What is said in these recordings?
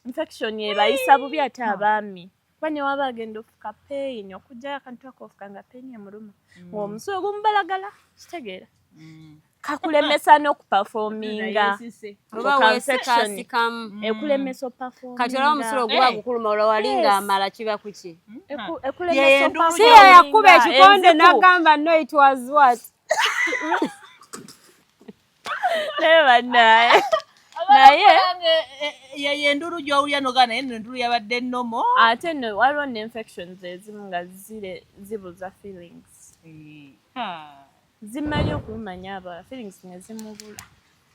infection yebayisa bubi ate abaami bane waba agenda ofuka pain okujja akantu akofuka nga pain emuluma omusulo gumubalagala kitegeera kakulemesa n'okuperforminga oba wesekasikamu ekulemesa performing kati olaba omusulo guba gukuluma olwalinga amala kiba kuki ekulemesa si yakuba ekikonde n'agamba no it was what naye yenduru gy'owulya noga naye enduru yabadde nnomo ate no waliwo ne-infections ezimu nga zibuza feelings zimanyi okumanya aba feelings ne zimubula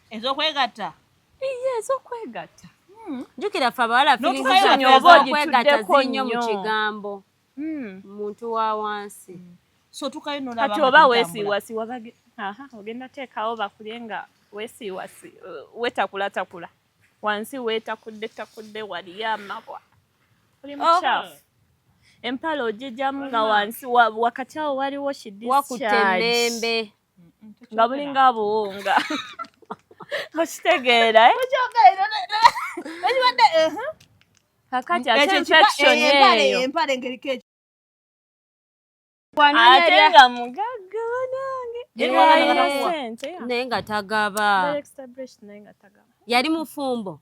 ez'okwegatta ez'okwegatta jjukira ffe abawala feelingokwegatta zinnyo mu kigambo muntu wa wansi so tukayo kati oba weesiiwasiiwa ogenda teekawo bakulye nga weesiiwasi wetakulatakula wansi wetakudde waliyo amabwa oli mukyafu empala ogijjamu nga wansi wakati awo waliwo wakutemembe nga bulinga buwunga okitegeera kakati ate infection eyo empala engeriko ate nga mugagga banange naye nga tagaba yali mufumbo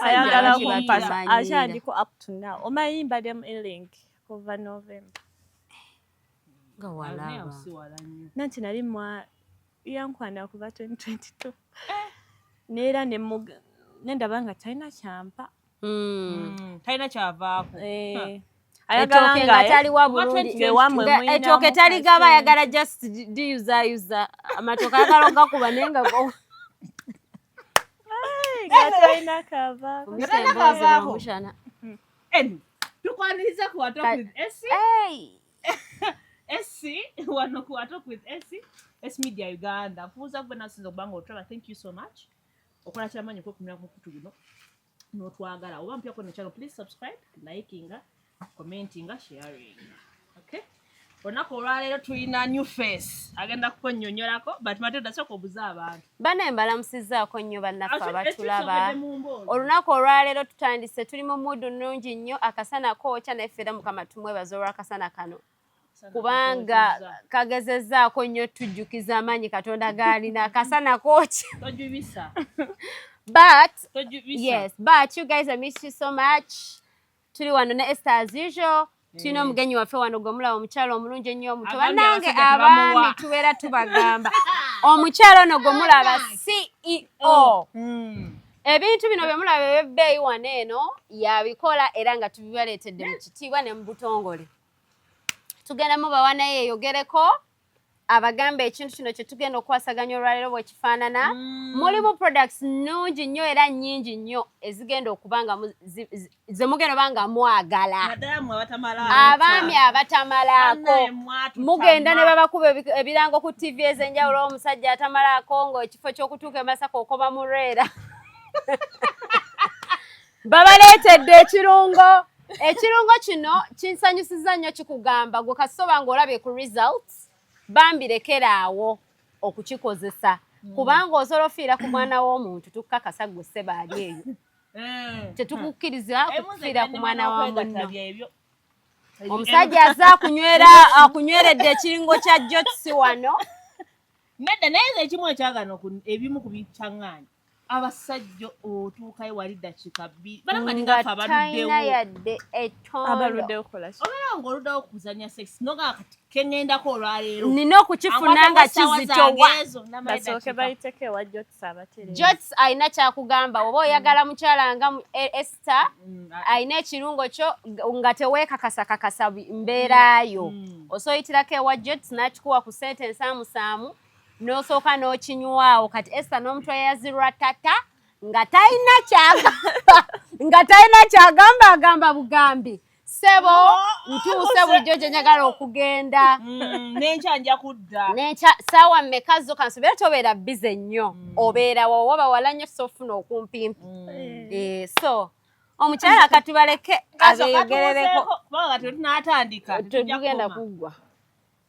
ayagala kumpasa akyandiko up to now omanyi mbaddemu eling kuva November nga walaba nanti nali yankwana kuva 2022 neera nendaba nga talina kyampa talina kyavaako ayagala nga taliwa bulungi etooke taligaba ayagala just diyuzayuza amatooke ayagala ogakuba naye nga talina kavaako omushana tukwaniriza ku Talk with Essie wano ku Talk with Essie Media Uganda kubuuza gwe nasinza okuba nga otulaba thank you so much okola kyamanyi okwekumira ku kutu guno n'otwagala oba mpya ku channel please subscribe likinga commentinga sharing okay olunaku olwaleero tulina new face agenda kukonnyonnyolako but matenda sooka obuza abantu bane mbalamusizaako nnyo bannaffe abatulaba olunaku olwaleero tutandise tuli mu mudu nnungi nnyo akasana kookya naye era mukama tumwebaza olw'akasana kano kubanga kagezezzaako nnyo tujjukiza amaanyi katonda gaalina akasana kookya tojubisa but you guys I miss you so much tuli wano ne Esther as usual tulina omugenyi waffe wano gwe mulaba omukyalo omulungi ennyo omuto bannange abaami tubeera tubagamba omukyalo ono gwe mulaba CEO ebintu bino bye mulaba eb'ebbeeyi wano eno yabikola era nga tubibaleetedde mu kitiibwa ne mu butongole tugenda mubawa naye yeeyogereko abagamba ekintu kino kye tugenda okwasaganya olwaleero bwekifaanana mulimu products nnungi nnyo era nnyingi nnyo ezigenda okuba nga ze mugenda oba nga mwagala abaami abatamalaako mugenda ne babakuba ebirango ku TV ez'enjawulo omusajja atamalaako ng'ekifo ky'okutuuka e Masaka okoma mu Rwera babaleetedde ekirungo kino kinsanyusiza nnyo kikugamba gwe kasoba ng'olabye ku results bambirekeraawo okukikozesa kubanga osobola ofiira ku mwana w'omuntu tukakasa gwe sebaali eyo tetukukkiriza kufiira ku mwana wa munno omusajja aza akunyweredde ekiringo kya jotsi wano nedda naye ekimu ekyagana ebimu ku bikyaŋŋaanyi abasajja otuukayo wali ddakiika bbiri balanga talina yadde abaluddewo kola obeera ng'oluddawo kuzanya sex noga kati keŋŋendako olwaleero nina okukifuna nga kizitowa basooke bayiteko ewa jots abatere jots alina kyakugamba oba oyagala mukyala nga Esther alina ekirungo kyo nga teweekakasakakasa mbeeraayo osoyitirako ewa jots n'akikuwa ku sente ensaamusaamu n'osooka n'okinywaawo kati Esther n'omutwe yazirwa tata nga talina kyagamba agamba bugambi sebo ntuuse bulijjo gye njagala okugenda n'enkya nja kudda saawa mmeka zo kansobeera tobeera bize nnyo obeera wowa bawala nnyo sofuna okumpimpi so omukyala katubaleke abeeyogerereko kubanga tetunatandika tugenda kuggwa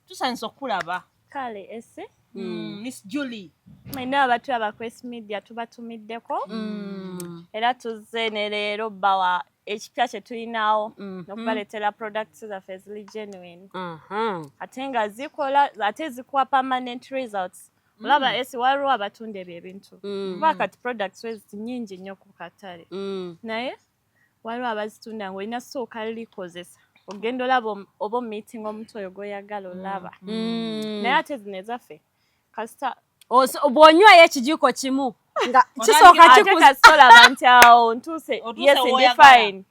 tusanyusa okulaba kale ese Miss Julie mwena abatulaba ku Essie Media tubatumiddeko era tuzze ne leero bawa ekipya kye tulinawo n'okubaleetera products zaffe ezili genuine ate nga zikola ate zikuwa permanent results olaba esi waliwo abatunda ebyo ebintu kuba kati products wezi nnyingi nnyo ku katale naye waliwo abazitunda ng'olina sooka likozesa ogenda olaba oba omeeting omuntu oyo gw'oyagala olaba naye ate zino ezaffe kasita bw'onywayo ekijiko kimu nga kisooka kikusolaba nti awo ntuuse yes ndi fine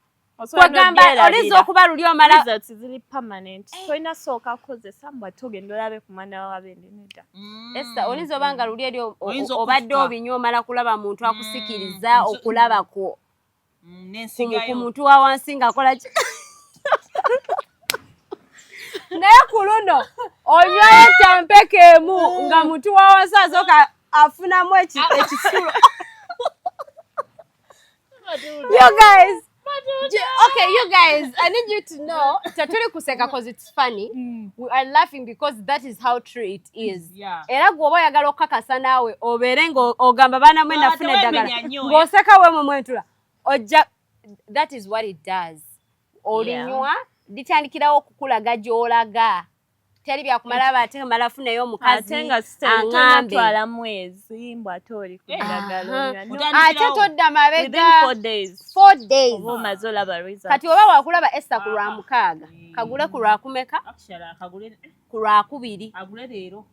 kwegamba oliza okuba luli omala results ziri permanent tolina sooka kukozesa mbw ate ogenda olabe ku mwana wabende nedda Esther oliza obanga luli eri obadde obinywa omala kulaba muntu akusikiriza okulabako ku muntu wa wansi ng'akola ki naye ku luno onywayo etampeka emu nga muntu wa wansi azooka afunamu ekisulo you guys, I need you to know tatuli kuseka because it's funny. We are laughing because that is how true it is. Era gwoba oyagala okukakasa naawe obeere ng'ogamba baana mwe nafuna eddagala ng'oseka we mwe mwentula ojja that is what it does. Olinywa litandikirawo okukulaga gy'olaga teri byakumala ate mala funayo omukazi aŋŋambe twala mwezi mbw ate oli ku ddagala ate todda mabega 4 days oba omaze olaba results kati oba wakulaba Esther ku lwa 6 kagule ku lwa kumeka ku lwa 2 agule leero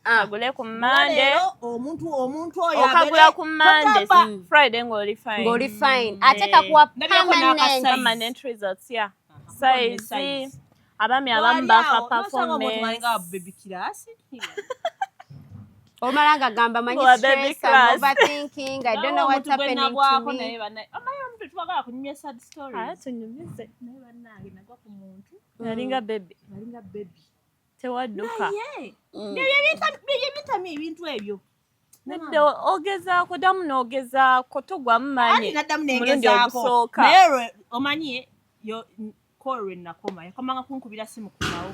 agule ku Monday omuntu oyo okagula ku Monday Friday ng'oli fine ate kakuwa permanent results size abami abamu bafa performance omala nga gamba manyi stress and overthinking I don't know what's happening to me omuntu twagala kunyumya sad stories tunyumize naye bannange nagwa ku muntu nalinga baby tewadduka byebintamya ebintu ebyo nedda ogezaako ddamu n'ogezaako togwamu manyi naddamu mulundi ogusooka naye omanyi lwe nakoma yakomanga kunkubira simu kumawo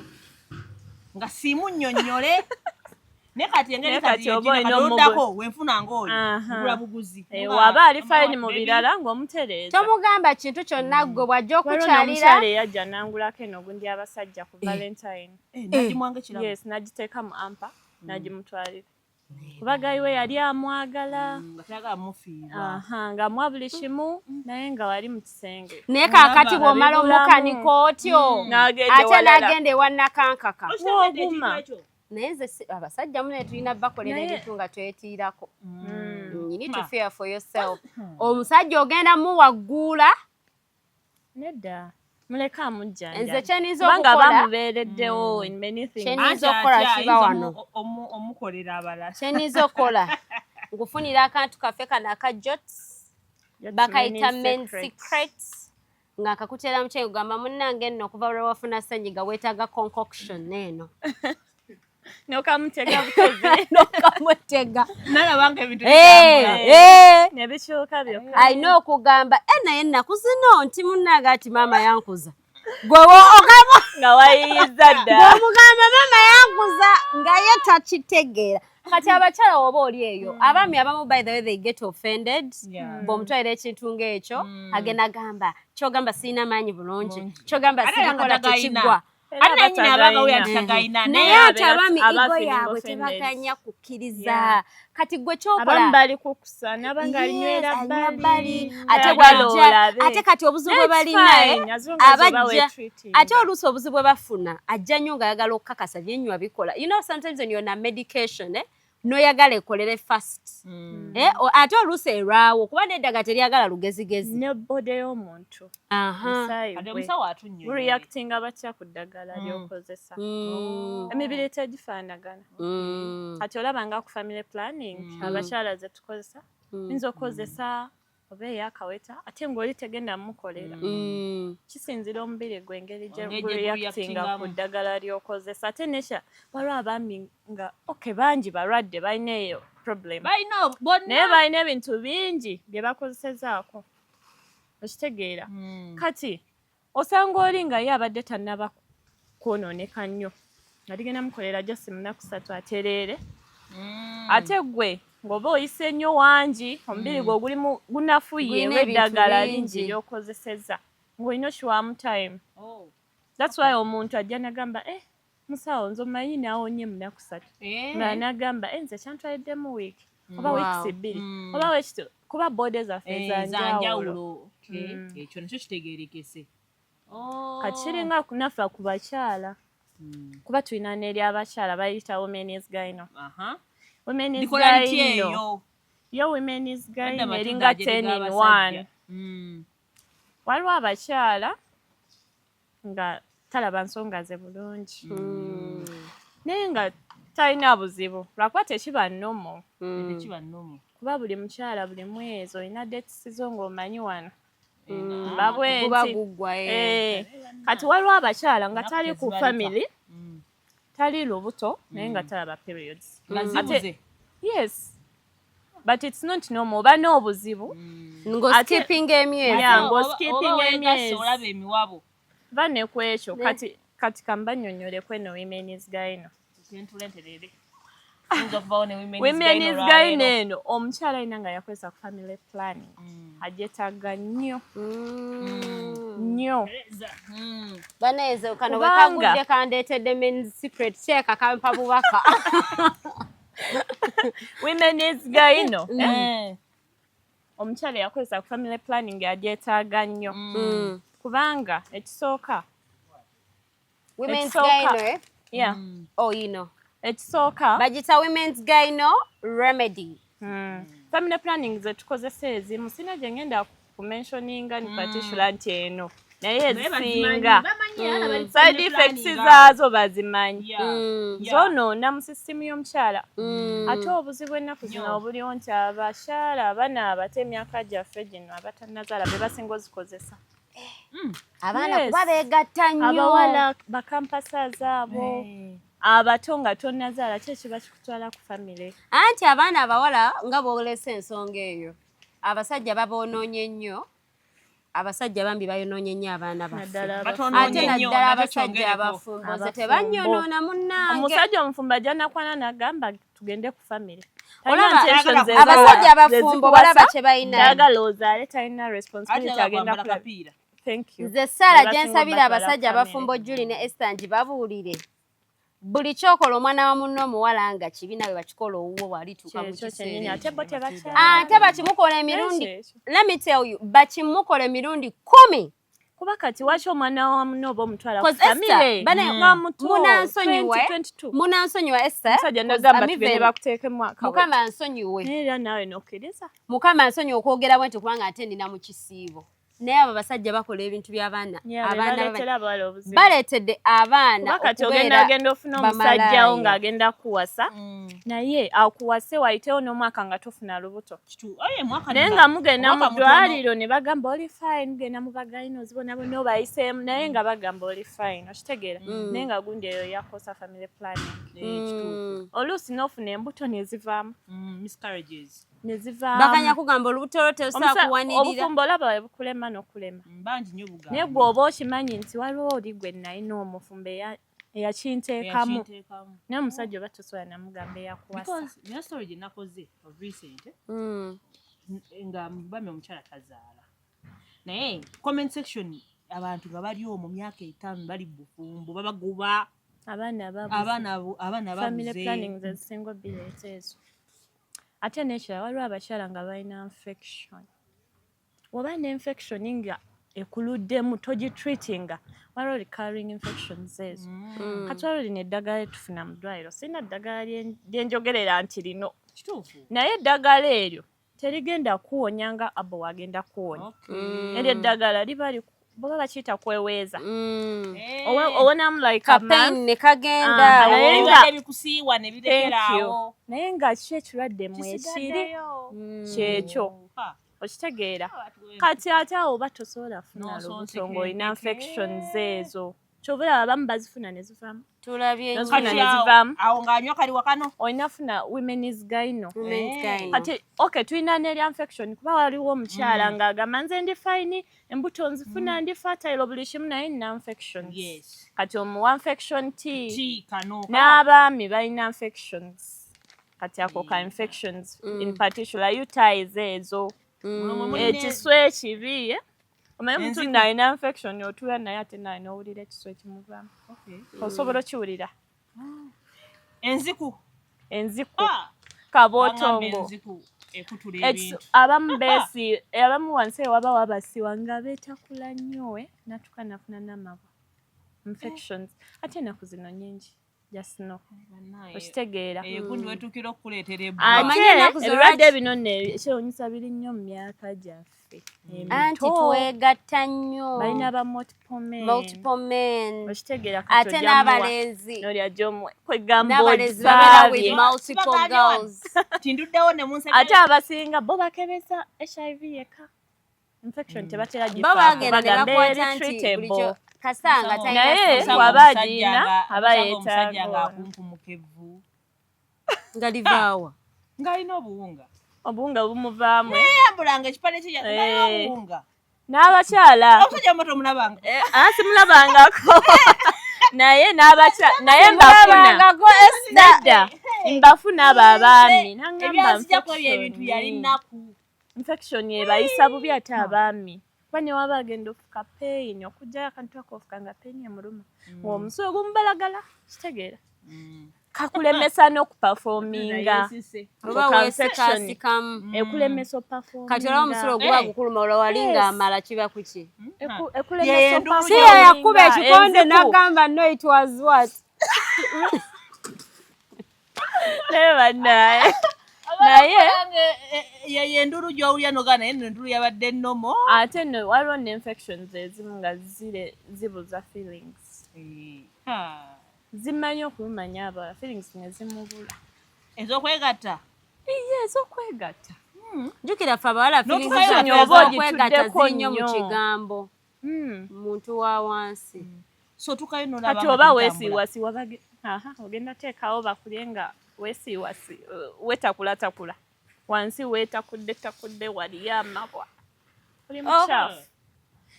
nga simu nnyonnyole ne kati engeri kati oboddako wenfuna ng'oyo gula buguzi waba ali fine mu birala ng'omutereeza tomugamba kintu kyonna gwe bw'ajja okukyalira omukyala eyajja nangulako eno gundi abasajja ku valentine nagimwanga ekiramu yes nagiteeka mu ampa nagimutwalira kuba gayi we yali amwagala nga mwa buli kimu naye nga wali mu kisenge naye kaakati bw'omala omukanika otyo ate n'agenda ewa Nakankaka naye nze abasajja mune tulina bakolera ebintu nga twetiirako you need to fear for yourself omusajja ogenda muwaggula nedda muleka amujjanja nze kyeniza okukola bamubeereddewo in many things kyeniza okukola kiba wano omukolera abalala kyeniza okukola ngufunira akantu kaffe kano aka jots bakayita men secrets nga kakutera mukyenge gamba munnange nno okuva lwe wafuna ssenyiga weetaaga concoction eno nokamutega butozi nokamutega nalabanga ebintu nebikyuka byokka alina okugamba naye ennaku zino nti munnange ati maama yankuza gwe ogamba nga wayiyiza dda gw'omugamba maama yankuza nga ye takitegeera kati abakyala oba oli eyo abaami abamu by the way they get offended bw'omutwalira ekintu ng'ekyo agenda gamba kyogamba sirina maanyi bulungi kyogamba sirina tekigwa naye ate abaami igo yaabwe tebaganya kukkiriza kati gwe kyokola bali kukusa nabanga alinywera bbali ate bwajja ate kati obuzibu bwe balina abajja ate oluusi obuzibu bwe bafuna ajja nnyo ng'ayagala okukakasa byenywa bikola you know sometimes when you're on a medication noyagala ekolere fast ate oluusi erwawo kuba neddaga teryagala lugezigezi ne bode y'omuntu reactinga batya ku ddagala lyokozesa emibiri tegifaanagana kati olaba nga ku family planning abakyala ze tukozesa yinza okukozesa oba eyakaweta ate ng'oli tegenda mukolera kisinzira omubiri gwe engeri gye reactinga ku ddagala lyokozesa ate nesha waliwo abaami nga bangi balwadde balina eyo problem naye balina ebintu bingi bye bakozesezaako okitegeera kati osanga oli nga ye abadde tannaba kwonooneka nnyo nga ligenda mukolera just munaku 3 atereere ate gwe ng'oba oyise nnyo wangi omubiri gwo gunafuye olw'eddagala lingi ly'okozesezza ng'olina okiwaamu time. That's why omuntu ajja n'agamba musawo nze omanyi naawonye mu nnaku 3 nga n'agamba nze kyantwaliddemu wiiki oba wiikisi 2 oba wekityo kuba boode zaffe ezanjawulo. Ekyo nakyo kitegeerekese. Kati kiringa kunafa ku bakyala kuba tulina n'eryabakyala bayita women's gyno. Women's gyno yo women's gyno eringa 10 in 1. Waliwo abakyala nga talaba nsonga ze bulungi naye nga talina buzibu lwakuba tekiba nnomo. Kuba buli mukyala buli mwezi olina dates zo ng'omanyi wano kati waliwo abakyala nga tali ku family tali lubuto naye nga talaba periods. Yes, but it's not normal. Oba n'obuzibu ng'oskippinga emyezi bane ku ekyo kati kambanyonyoleko eno women's gyno. Women's gyno eno omukyala alina nga yakozesa ku family planning agyetaaga nnyo nnyo. Baneezo kano bwe kagudde kandeetedde men's secret check kampa bubaka. Women's gyno omukyala yakozesa ku family planning agyetaaga nnyo kubanga ekisooka women's gyno ekisooka bagita women's gyno remedy. Family planning ze tukozesa ezimu sina gye ngenda ku mentioninga ni particular nti eno naye ezisinga side effects zaazo bazimanyi zonoona mu sisitimu y'omukyala. Ate obuzibu ennaku zino obuliwo nti abakyala abana abato emyaka gyaffe gino abatannazaala be basinga ozikozesa. Abaana kuba beegatta nnyo abawala bakampasa zaabo abato nga tonnazaala ki ekiba kikutwala ku family. Anti abaana abawala nga bw'olesa ensonga eyo abasajja baboonoonye nnyo. Abasajja bambi bayonoonye nnyo abaana baffe ate naddala abasajja abafumbo ze tebanyonoona munnange. Omusajja omufumbo ajja nakwana n'agamba tugende ku family. Abasajja abafumbo balaba kye balina njagala ozaale talina responsibility agenda kulabira. Thank you. Nze Sarah gye nsabira abasajja abafumbo Julie ne Esther njibabuulire buli kyokola omwana wa munno omuwala nga kibi nawe bakikola owuwo walituuka mu kiseera ate bakimukola emirundi let me tell you bakimukola emirundi 10 kuba kati waki omwana wa munno oba omutwala ku family munansonyiwa Esther musajja nagamba tugende bakuteeke mu mwaka mukama nsonyiwe era nawe nokkiriza mukama nsonyiwe okwogera bwenti kubanga ate nina mu kisiibo naye abo basajja bakola ebintu by'abaana baleetedde abaana kati ogenda ofuna omusajjawo ng'agenda kuwasa naye akuwase wayitewo n'omwaka nga tofuna lubuto naye nga mugenda mu ddwaliro ne bagamba oli fine mugenda mu bagayinozi bona bonna obayiseemu naye nga bagamba oli fine okitegeera naye nga gundi eyo yakosa family planning oluusi n'ofuna embuto ne zivaamu miscarriages nezivaamu bakanya kugamba olubuto terusobola kuwanirira obufumbo olaba bwe bukulema n'okulema mbangi nnyo bugamba naye gwe oba okimanyi nti waliwo oli gwe nalina omufumbo eyakinteekamu naye omusajja oba tosobola namugamba eyakuwasa niyo story gye nakoze of recent nga bami omukyala tazaala naye comment section abantu nga bali omwo myaka 5 bali bufumbo babagoba abaana family planning zezisinga obireeta ezo. Ate n'ekirala waliwo abakyala nga balina infection oba ne-infection nga ekuluddemu togitreatinga waliwo recurring infections ezo kati waliwo lino eddagala etufuna mu ddwaliro sirina ddagala lyenjogerera nti lino naye eddagala eryo terigenda kuwonya nga abo wagenda kuwonya eryo eddagala liba boba bakiyita kweweeza owonamu like kapain ne kagenda ebikusiiwa ne birekeraawo naye nga kiki ekirwadde mu ekiri kyekyo okitegeera kati ate awo oba tosobola funa lubuto ng'olina infections ezo kyobulaba abamu bazifuna ne zivaamu tulabye awo ng'anywa kali wakano olina funa women's gyno kati okay tulina n'erya infection kuba waliwo omukyala ng'agamba nze ndi fine embuto nzifuna ndi fertile buli kimu naye nina infections kati omuwa infection tea n'abaami balina infections kati ako ka infections in particular UTIs ezo ekiswa ekibi omanyi omuntu nalina infection otuula naye ate nalina owulira ekiswa ekimuvaamu osobola okiwulira enziku kabootongo abamu wansi ewaba wabasiwa nga beetakula nnyo natuka nafuna n'amabwa infections ate ennaku zino nyingi jasino okitegeera ate ebirwadde bino kyewunyisa biri nnyo mu myaka gyaffe anti twegatta nnyo balina ba multiple men okitegeera ate n'abalenzi n'abalenzi babeera with multiple girls ate abasinga bo bakebeza HIV yeka infection tebatera bo bagenda ne bakwata nti bulijjo kasanga naye wabagina abayeetaaga ng'akunkumukevu nga livaawa ng'alina obuwunga bumuvaamu yeyambulanga ekipande kyeyalina obuwunga n'abakyala omusajja muto omulabanga simulabangako naye mbafuna abo abaami ebyazijjako ebintu yali nnaku infection ebayisa bubi ate abaami kuba ne waba agenda ofuka peyini okugjayo akantu akoofuka nga peyini emuluma ng'omusulo gumubalagala kitegeera kakulemesa n'okupafominga oba weesekasikamu ekulemesa opafominga kati olaba omusulo guba gukuluma olwo wali ng'amala kiba kuki ekulemesa si yakuba ekikonde n'agamba no it was what naye naye yenduru gy'owulya noga naye enduru yabadde nnomo ate no waliwo ne-infections ezimu nga zibuza feelings zimanyi okumanya aba feelings ne zimubula ez'okwegatta ez'okwegatta jjukira ffe abawala feelingokwegatta zinnyo mu kigambo muntu wa wansi so tukayo kati oba weesiiwasiiwa ogenda teekawo bakulye nga weesiiwasi wetakulatakula wansi weetakudde waliyo amabwa oli mukyafu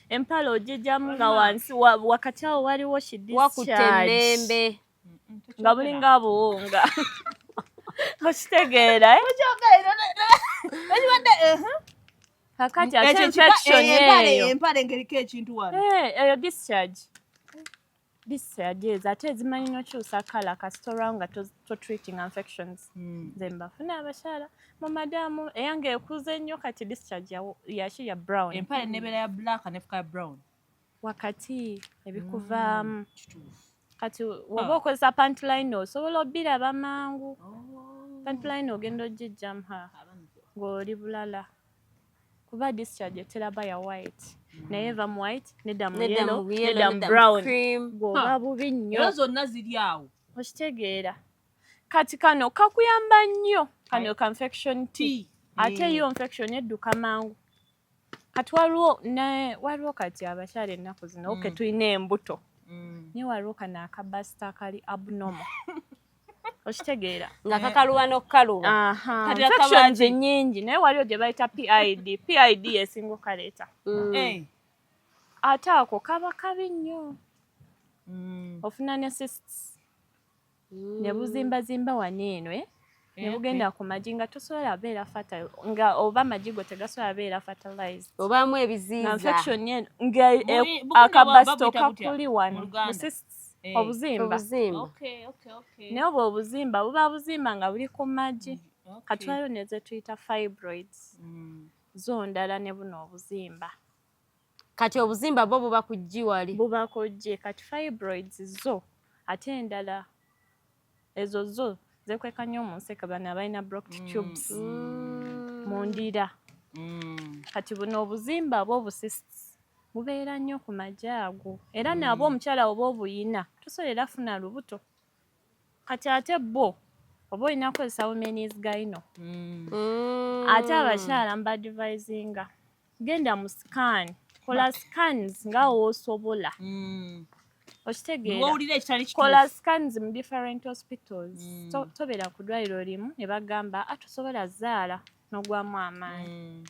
empala ogijjamu nga wansi wakati awo waliwo wakutemembe nga bulinga buwunga okitegeera kakati ate infection eyo empala engeriko ekintu wano eyo discharge ezo ate ezimanyi n'okyusa kala kasita olwawo nga treating infections nze mbafuna abakyala mumadaamu eyange ekuze nnyo kati discharge yaki ya brown empala enebeera ya black nefuka ya brown wakati ebikuvaamu kati woba okozesa pantline osobola obbiraba mangu pantline ogenda ogijjamu ng'oli bulala kuba discharge eteraba ya white naye eva mu white nedda mu yellow nedda mu brown ng'oba bubi nnyo era zonna ziri awo okitegeera kati kano kakuyamba nnyo kano ka infection tea ate yo infection edduka mangu kati waliwo kati abakyala ennaku zino oke tulina embuto naye waliwo kano akabasita akali abnormal okitegeera nga kakaluba n'okukaluba infections nnyingi naye waliwo gye bayita PID esinga okaleeta ate ako kaba kabi nnyo ofuna ne cysts ne buzimbazimba wano eno ne bugenda ku magi nga tosobola beera fertile nga oba amagi go tegasobola beera fertilized obaamu ebiziiza infection eno nga akabasito kakuli wano mu cysts obuzimba naye obwo obuzimba buba buzimba nga buli ku magi kati waliwo ne ze tuyita fibroids zo ndala ne buno obuzimba kati obuzimba bwo buba kujji wali buba kujje kati fibroids zo ate endala ezo zo zekweka nnyo mu nseka bano abalina blocked tubes mu ndira kati buno obuzimba bwo bucysts bubeera nnyo ku magi ago era nabwo omukyala oba obuyina tosobola funa lubuto kati ate bwo oba olina kukozesa women's gyno ate abakyala mbadvisinga genda mu scan kola scans nga woosobola okitegeera kola scans mu different hospitals tobeera ku ddwaliro limu ne bagamba tosobola zaala n'ogwamu amaanyi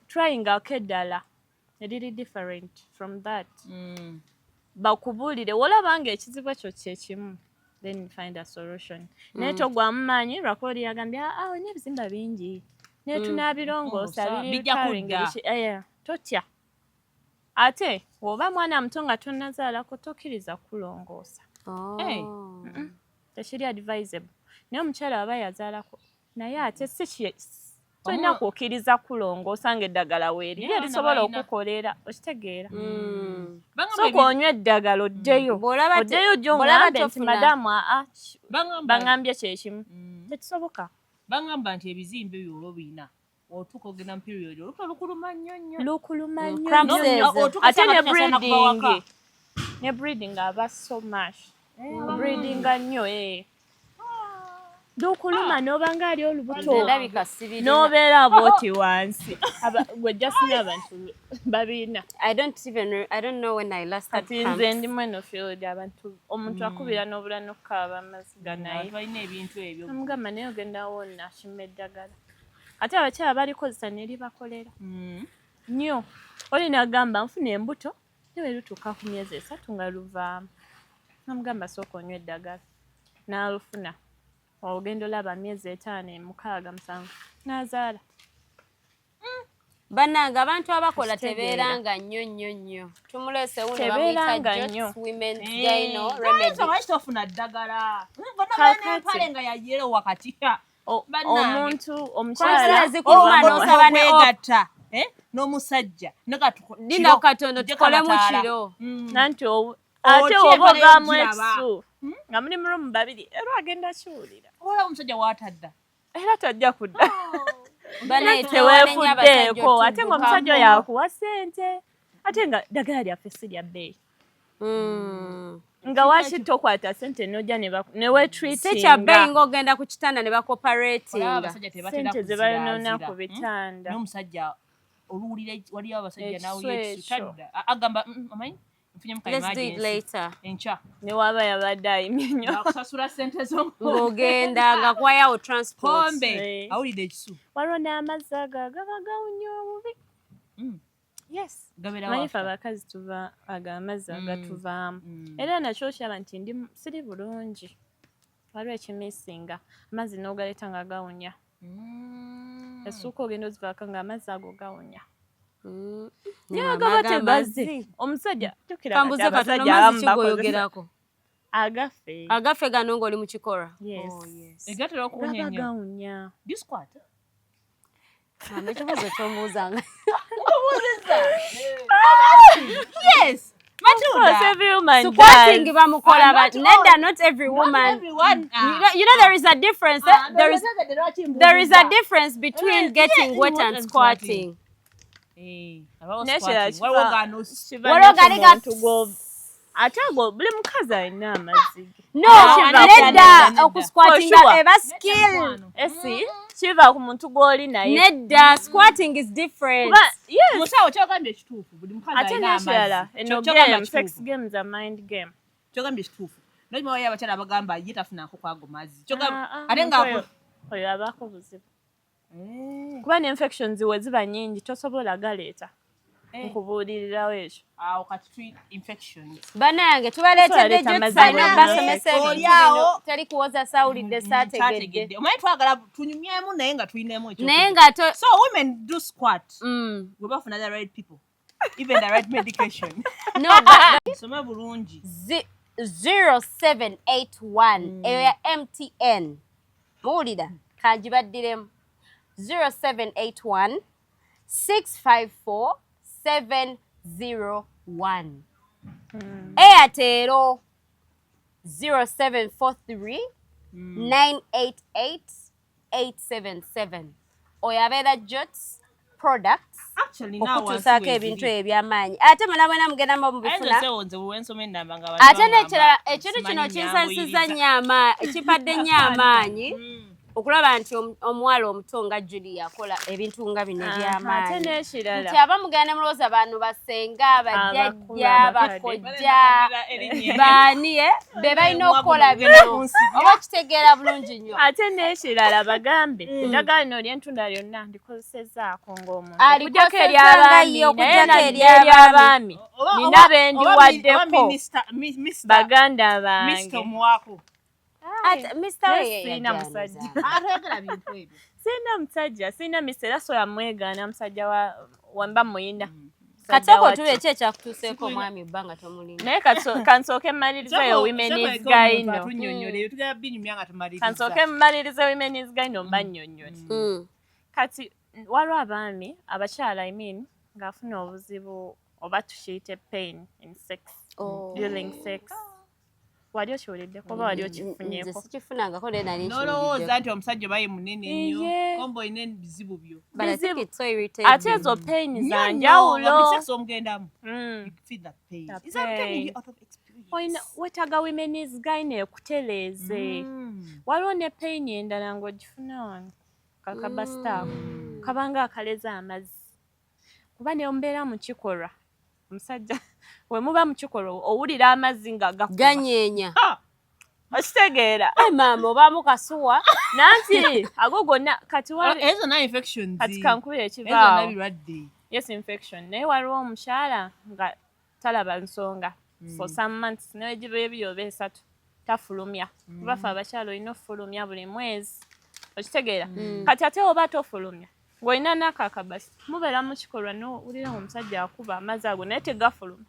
tryingako eddala eriri different from that bakubuulire wolaba nga ekizibu ekyo kyekimu then find a solution. Neto gwa mmanyi lwakoli yagambye olina ebizimba bingi netunabirongoosa biri recurring totya ate oba mwana muto nga tonnazaalako tokkiriza kulongoosa tekiri advisable naye omukyala aba yazaalako naye ate tolina kukkiriza kulongoosa ng'eddagala weeri lisobola okukolera okitegeera soka onywa eddagala oddeyo gy'oŋŋambe nti madamu baŋŋambye kyekimu tekisoboka baŋŋamba nti ebizimbe ebyo olw'obirina otuuka ogenda mu period oluka lukuluma nnyo ate ne breeding aba so much breedinga nnyo lukuluma n'obanga ali olubuto n'obeera bwoti wansi gwejja sina abantu babirina I don't know when I last had ati nze ndimu eno field abantu omuntu akubira n'obula n'okukaaba amaziga naye balina ebintu ebyo amugamba naye ogenda wonna akima eddagala ate abakyala balikozesa neribakolera nnyo olina agamba nfuna embuto niwe lutuuka ku myezi 3 nga luvaamu namugamba sooka onywa eddagala n'alufuna ogenda olaba myezi 5 6 7 n'azaala bannange abantu abakola tebeeranga nnyo tumulese wuno bamuyita just women's gyno remedy tofuna ddagala empale nga yayero wakati omuntu omukyala zikuluma n'osaba n'omusajja nina katondo tukole mu kiro nanti ate oba ogaamu ekisu nga muli mulumu babiri era agenda kiwulira ola omusajja waatadda era tajja kudda teweefuddeeko ate ng'omusajja oyo akuwa ssente ate nga ddagala lyaffe si lya bbeeyi nga waki tokwata ssente n'ojja ne weetreatinga si kya bbeeyi ng'ogenda ku kitanda ne bakoparatinga ssente ze balinoona ku bitanda n'omusajja oluwulira waliyo abasajja nawe tadda agamba amanyi let's do it later encha ne waba yabadde ayimye nnyo akusasula ssente zo ng'ogenda nga kwayawo transport pombe awulidde ekisu waliwo n'amazzi ago gaba gawunya obubi yes manyife abakazi tuva amazzi agatuvaamu era nakyo okyaba nti siri bulungi waliwo ekimisinga amazzi n'ogaleeta nga gawunya essuuka ogenda ozivaako nga amazzi ago gawunya nyagaba tebaze omusajja kambuze katono amazzi kigoyogerako agafe gano ng'oli mu kikora egatera okuwunya nnyo gawunya disquat ekibuzo ky'omuuzanga yes squatting bamukola nedda not every woman you know there is a difference there is a difference between getting wet and squatting ate buli mukazi alina amazzi nedda okusquatinga eba skill kiva ku muntu gw'oli naye nedda squatting is different musawo kyogambye ekituufu buli mukazi ate nekirala eno game sex games a mind game kyogambye ekituufu nokimawayo abakyala abagamba ye tafunako kwago mazzi ate nga oyo abaako buzibu kuba ne-infections we ziba nyingi tosobola galeeta nkubuulirirawo ekyo awo kati infections bannange tubaleetedde gyotusalina basomesa ebintu teri kuwoza sawulidde saategedde omanyi twagala tunyumyemu naye nga tulinemu naye nga so women do squat we bafuna the right people even the right medication nsome bulungi 0781 eyo ya MTN muwulira kanjibaddiremu 0781 654 701 Airtel 0743 988 877 oyabeera Jots products okutuusaako ebintu ebyamaanyi ate mwana bwena mugenda mubifuna ate nekirala ekintu kino kinsanyusiza nnyo kipadde nnyo amaanyi okulaba nti omuwala omuto nga Julia akola ebintu nga bino ebyamaanyi nti aba mugenda mulowooza bantu basenga bajjajja bakojja baani be balina okukola bino oba kitegeera bulungi nnyo ate n'ekirala bagambe eddagala lino ly'entunda lyonna ndikozesezaako ng'omuntu okujjako ery'abaami naye n'ery'abaami nina be ndiwaddeko baganda bange Ate Mr. Sina musajja. Atayagala bintu ebyo. Sina musajja, sina misera so yamwegana musajja wa mba muyina. Katoko tule kye kyakutuseeko mwami bbanga tomulina. Naye kansooke mmalirize yo women is guy no. Kansooke mmalirize women is guy no mba nnyonnyole. Kati waliwo abaami abakyala I mean ng'afuna obuzibu oba tukiyite pain in sex during sex. Wali okiwuliddeko oba wali okifunyeeko? Nze sikifunangako naye nali nolowooza nti omusajja baye munene nnyo komba olina ebizibu byo. Ate ezo pain za njawulo. Omugendamu. Wetaaga women is guy neekutereeze. Waliwo ne pain endala ng'ogifuna wano kakabasitaako kabanga akaleza amazzi. Kuba ne mbeera mu kikolwa omusajja we muba mu kikolwa owulira amazzi nga ganyeenya. Okitegeera? Maama obaamu kasuwa nanti ago gonna kati ezo na infections. Kati kankubira ekivaawo. Ezo na birwadde. Yes, infection. Naye waliwo omukyala nga talaba nsonga for some months newegiba ebiro oba esatu tafulumya. Kuba ffe abakyala olina ofulumya buli mwezi. Okitegeera? Kati ate oba tofulumya ng'olina n'ako akabasi mubeera mu kikolwa n'owulira omusajja akuba amazzi ago naye tegafuluma.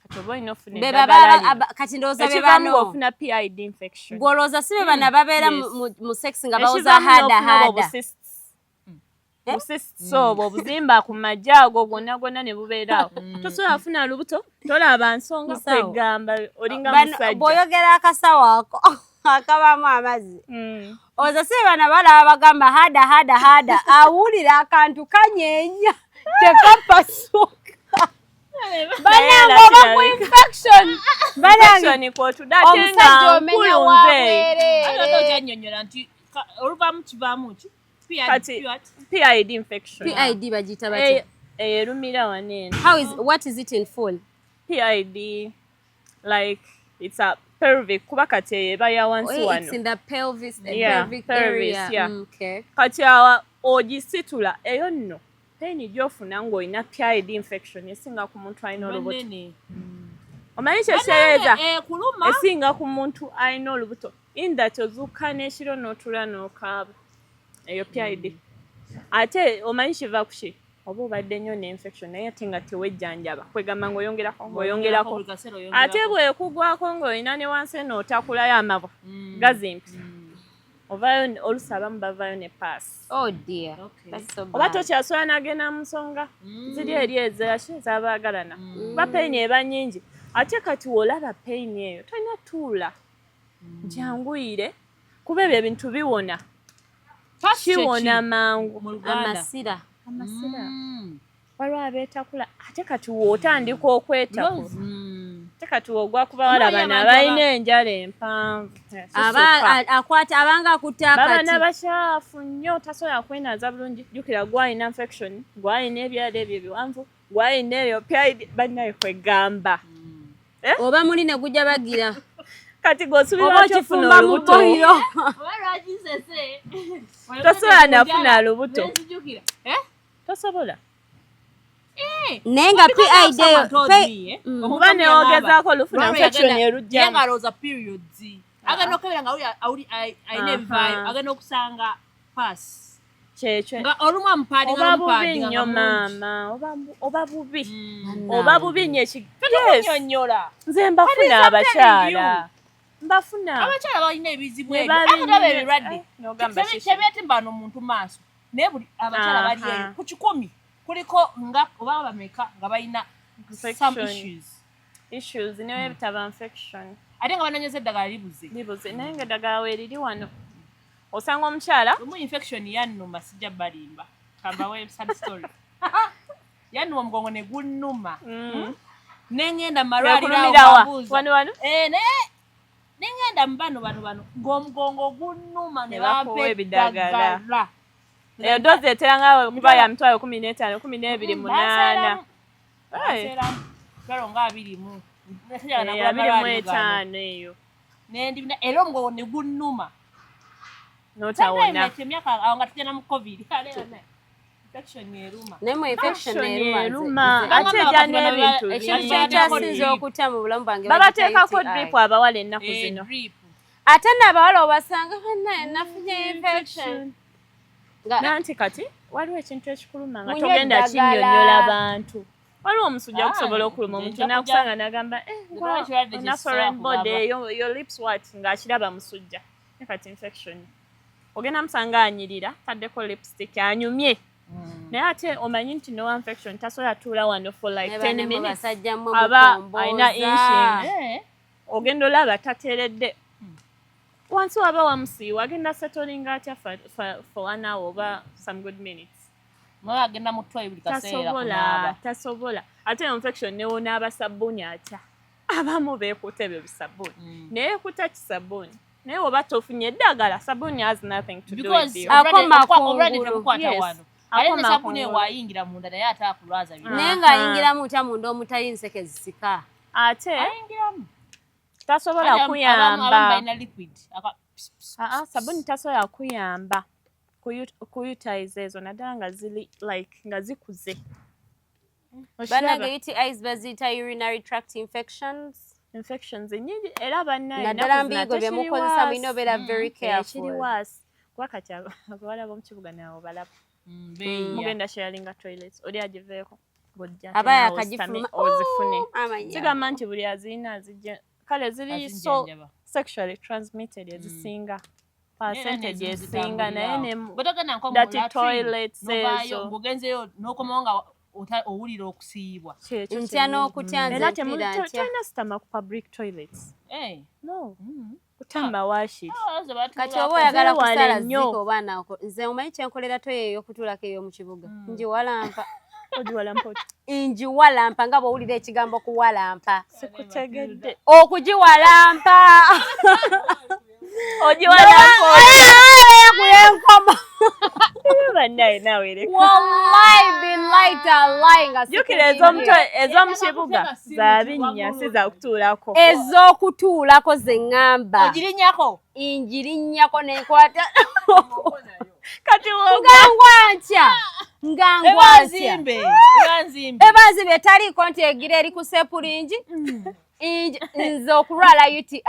Kati oba olina ofuna eddagala kati ndowooza be ekivaamu bano ng'ofuna PID infection. gw'olowooza si be bano ababeera mu sex nga bawuza haada. Busists obwo obuzimba ku majja ago gonna ne bubeeraawo. Tosobola kufuna lubuto tolaba nsonga kwegamba olinga musajja. Bw'oyogera akasawo ako akabaamu amazzi oza si bano balaba bagamba haada awulira akantu kanyeenya tekapasuka. Banange oba ku infection. Banange omusajja omenya wabwere. Annyonnyola nti oluvamu kivaamu ki? PID infection. PID bagiyita batya? Erumira wano eno. What is it in full? PID, like it's a pelvic kuba kati eba ya wansi wano. It's in the pelvis, the yeah, pelvic pelvis, area. Yeah. Okay. Kati awa ogisitula eyo nno pain gy'ofuna ng'olina PID infection esinga ku muntu alina olubuto. Omanyi kyekyereeza esinga ku muntu alina olubuto in that ozuuka n'ekiro n'otula n'okaaba eyo PID. Ate omanyi kiva ku ki? Oba obadde nnyo ne-infection naye ate nga tewejjanjaba kwegamba ng'oyongerako. Ate bw'ekugwako ng'olina ne wansi eno otakulayo amabwa gazimpi. Ovaayo oluusi abamu bavaayo ne paasi. Oh dear. That's so bad. Oba tokyasobola n'agenda mu nsonga ziri eri ez'abaagalana. Kuba pain eba nnyingi. Ate kati w'olaba pain eyo tolina tuula janguyire kuba ebyo ebintu biwona. Kiwona mangu. Amasira. Waliwo abeetakula ate kati w'otandika okwetakula. Ate kati w'ogwa ku bawala bano abalina enjala empanvu. Abanga akutte akati. Babana bakyafu nnyo tasobola kwenaza bulungi. Jjukira gw'alina infection, gw'alina ebyala ebyo ebiwanvu, gw'alina eyo PID bannaye kwegamba. Oba muli ne gujja bagira. Kati g'osubira okifuna olubuto. Tosobola nafuna lubuto. Tosobola. Naye nga PID eyo kuba newogezaako olufuna infection erujja. Ye ngalowooza periods. Agenda okebera nga alina ebivaayo agenda okusanga pass. Kyekyo. Nga olumu amupaadinga n'omupaadinga nnyo maama. Oba bubi. Oba bubi nnyo ekikunnyonnyola. Nze mbafuna abakyala. Mbafuna. Abakyala balina ebizibu ebyo. Agataba ebirwadde. Kyebeete mbano omuntu maaso. Naye buli abakyala bali eyo ku 10 kuliko nga oba bameka nga balina some issues naye bitaba infection. Ate nga bananyeza eddagala libuze. Naye nga eddagala weeriri wano. Osanga omukyala. Omu infection yannuma sijja balimba. Kambawe sad story. Yannuma omugongo ne gunnuma. Nengenda mu malwaliro awo wano. Nengenda mu bano ng'omugongo gunnuma ne bampa eddagala. Eyo dozi eteranga kuba ya mitwalo 15, 28. Galo nga 21. 25 eyo. Era omugongo ne gunnuma. Notawona. Emyaka awo nga tugenda mu COVID. Infection eruma. Nemo infection eruma. Ate ejja n'ebintu ekyasinze okutya mu bulamu bwange babateekako drip abawala ennaku zino. ate n'abawala obasanga bannaye nafunye infection nanti kati waliwo ekintu ekikuluma nga togenda kinnyonnyola bantu waliwo omusujja okusobola okuluma omuntu nakusanga nagamba ona foreign body your lips what ng'akiraba musujja kati infection ogenda musanga anyirira taddeko lipstick anyumye naye ate omanyi nti no infection tasobola tuula wano for like 10 minutes aba alina inching ogenda olaba tateeredde wansi waba wamusiiwa agenda settling atya for 1 hour oba some good minutes agenda mu toy buli kaseera tasobola ate infection newona abasabbuuni atya abamu beekuta ebyo bisabbuuni naye ekuta kisabbuuni naye oba tofunye eddagala sabbuuni has nothing to do with you alina sabbuuni waayingira munda naye ate akulwaza naye ng'ayingiramu utya munda omutayinseke zisika ate tasobola kuyamba sabuni tasobola kuyamba kuyutiriza ezo naddala nga ziri like nga zikuze bannange UTIs baziyita urinary tract infections nyingi era bannaye naddala mbigo bye mukozesa mulina obeera very careful kiri waasi kuba kati abawala b'omu kibuga nabo balaba mugenda sharinga toilets oli agiveeko abaya akagifuluma ozifune sigamba nti buli azirina azijja kale ziri so sexually transmitted ezisinga percentage esinga naye ne dirty toilets ezo ng'ogenzeyo n'okomawo nga owulira okusiibwa ntya n'okutya nze mpulira ntya tolina sitama ku public toilets no kutamba washiri kati oba oyagala kusala ziko obaana nze omanyi kyenkolera toyo ey'okutuulako ey'omu kibuga njiwalampa njiwalampa nga bw'owulira ekigambo kuwalampa sikutegedde okugiwalampa ogiwalampa bannaye nawe wallahi billahi tallahi nga jukira ez'omukibuga zabinnya si zakutuulako ez'okutuulako ze ŋŋamba ogirinnyako njirinyako nenkwata kati ngangwantya ebanzimbe etaliiko nti egira eri ku sepulingi nze okulwala UTI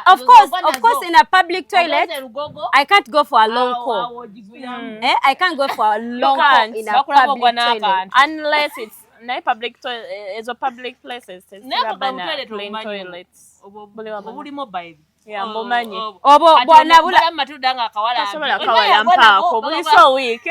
Of course, in a public toilet, I can't go for a long call. I can't go for a long call in a public toilet. Unless it's not public toilet, it's a public places. Never plain toilets. Mobile. Yeah, mbomanyi. Obo bwana bula matuda nga akawala. Tasobola kawala mpaako buli so week.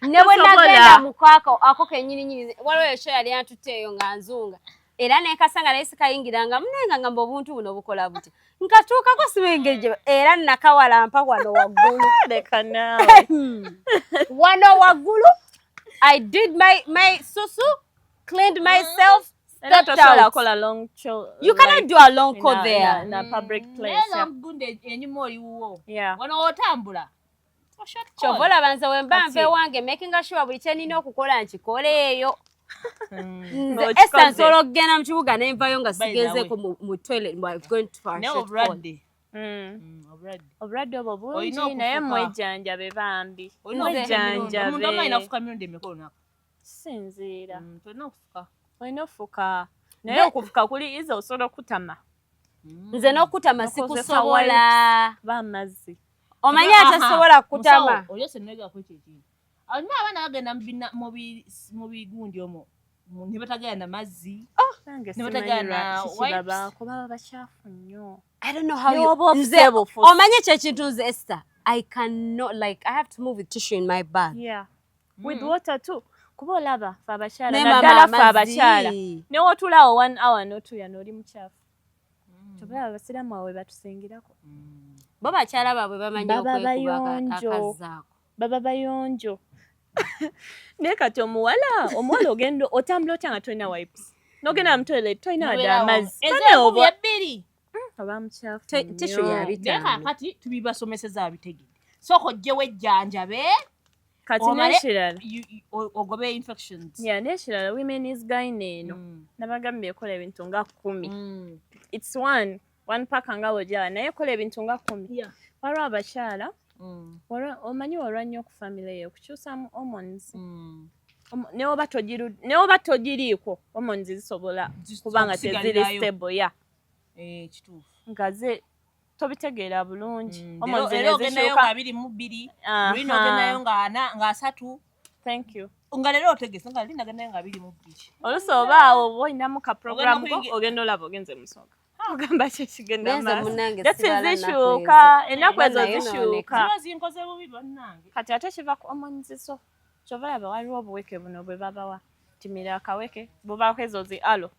Ne bwe nagenda mukwako ako kenyini waliwo esho yali antuteeyo nga nzunga. Era nekasanga naye sikayingiranga munenga ngamba obuntu buno bukola buti nkatuukako sibengeje era nakawalampa wano waggulu leka naawe wano waggulu I did my susu cleaned myself stepped out. You cannot do a long call there in a public place. Yeah. Wano otambula chovola banza wemba nve wange making sure buli kyenina okukola nkikoleeyo Esta nsolo okugenda mu kibuga nenvayo nga sigenzeeko mu toilet going to our obulwadde obwo bungi naye mwejjanjabe bambi sinziira olina ofuka naye okufuka kuli iza osobola okutama nze n'okutama sikusobola bamazzi omanyi atasobola kutama alina abaana bagenda mu bigundi omwo ne batagenda mazzi ne batagenda baba bakyafu nnyo I don't know how you omanyi ekyekintu nze Esther I cannot like I have to move with tissue in my bag with water too kuba olaba fe abakyala naddala fe abakyala ne wotulaawo 1 hour n'otuya n'oli mukyafu kyobala abasiraamu awe batusingirako bo bakyala baabwe bamanyi okwekuba akazaako baba bayonjo naye kati omuwala ogenda otambula otya nga tolina wipes n'ogenda mu toilet tolina wadde amazzi oba mukyafu tissue yabitaano kati tubibasomeseza abitegedde sooka ojjewo ejjanjabe kati n'ekirala ogobe infections n'ekirala women's gyne eno nabagambye ekola ebintu nga 10 it's one paka nga bw'ogiraba naye ekola ebintu nga 10 waliwo abakyala omanyi walwa nnyo ku family eyo okukyusamu hormones ne oba togiriiko hormones zisobola kubanga teziri stable kituufu ngaze tobitegeera bulungi omonzi ezogendayo nga 22 lino ogendayo nga 3 thank you nga lero otegese nga linda gendayo nga 22 oluso obaawo boinamu ka program ko ogenda olaba ogenze musooka ogamba kyekigenda zishuuka ennaku ezo zishuuka zinkoze bubi bannange kati ate kiva ku omonziso kyobalaba waliwo obuweke buno bwe babawa timira akaweke bubaako ezo zi alo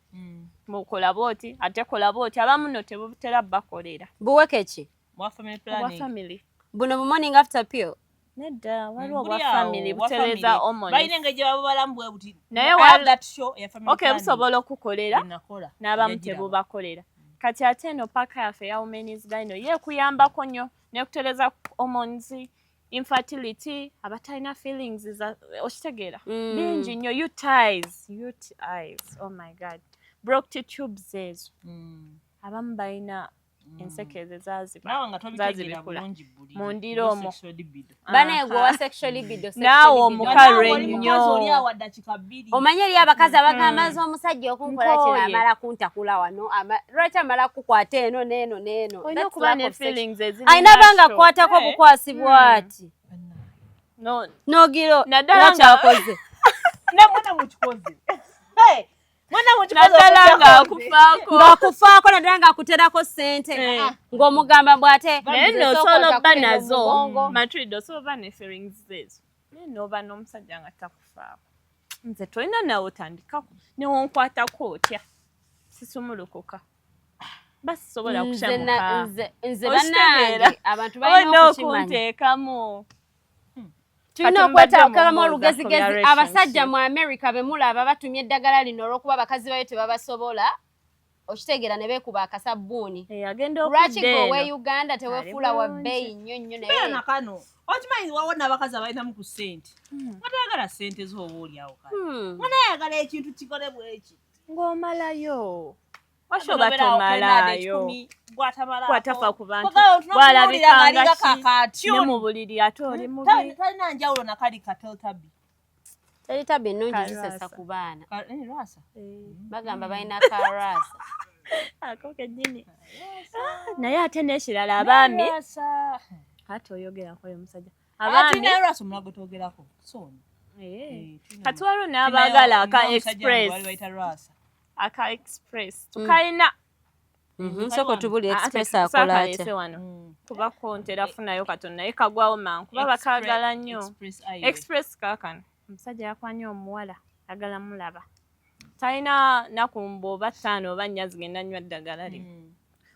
mukola booti ate kola booti abamu no tebutera bakolera buweke ki bwa family planning family buno bu morning after pill nedda waliwo bwa family butereza omoni bayina engeri babalambwe buti naye that show ya family okay busobola okukolera n'abamu Yagira. tebubakolera kati ate eno paka yaffe ya women's guy no yeekuyambako nnyo nekutereza omonzi infertility abatalina feelings okitegeera bingi nnyo UTIs oh my god broke tubes ezo abamu balina ensekeze zazibikula mu ndiro omwo baneegwe wa sexual libido naawe omukalu ennyo omanye eri abakazi abagamba nze omusajja okunkola kino amala kuntakula wano lwaki amala kukwata eno n'eno olina okuba ne feelings ayina banga kukwatako bukwasibwa ati nogiro wakyakoze namwana mukikoze naddala ng'akufaako naddala ng'akuterako ssente ng'omugamba bw'ate naye n'osobola obba nazo Matilda osobola obba ne feelings ezo naye n'oba n'omusajja nga takufaako nze tolina nawe otandikako newonkwatako otya sisumulukuka basisobola kushamuka nze bannange abantu balina okukimanya okunteekamu tulina okwetakamu olugezigezi abasajja mu America be mulaba batumye eddagala lino olw'okuba bakazi bayo tebabasobola okitegeera ne beekuba akasabbuuni lwaki gwe Uganda tewefuula wa bbeeyi nnyo naye nakano okimanyi wawona abakazi abalinamu ku ssente atayagala ssente z'oba oliawo kale munayagala ekintu kikole bweki ng'omalayo washoba tomalayo kwatafa ku bantu walabikanga ne mu buliri ate oli mubi talina njawulo nakali kateltabi telitabi ennungi zisesa ku baana rasa bagamba balina karasa ako kennyini naye ate n'ekirala abaami ate oyogerako oyo musajja abaami rasa omulago twogerako soni kati waliwo n'abaagala aka express tukalina soko tubuli express akola ate wano kuba kontera funayo katono naye kagwawo mangu kuba bakagala nnyo express kaakano omusajja yakwanya omuwala agala mulaba talina nakumba oba 5 oba 4 zigenda nywa ddagala limu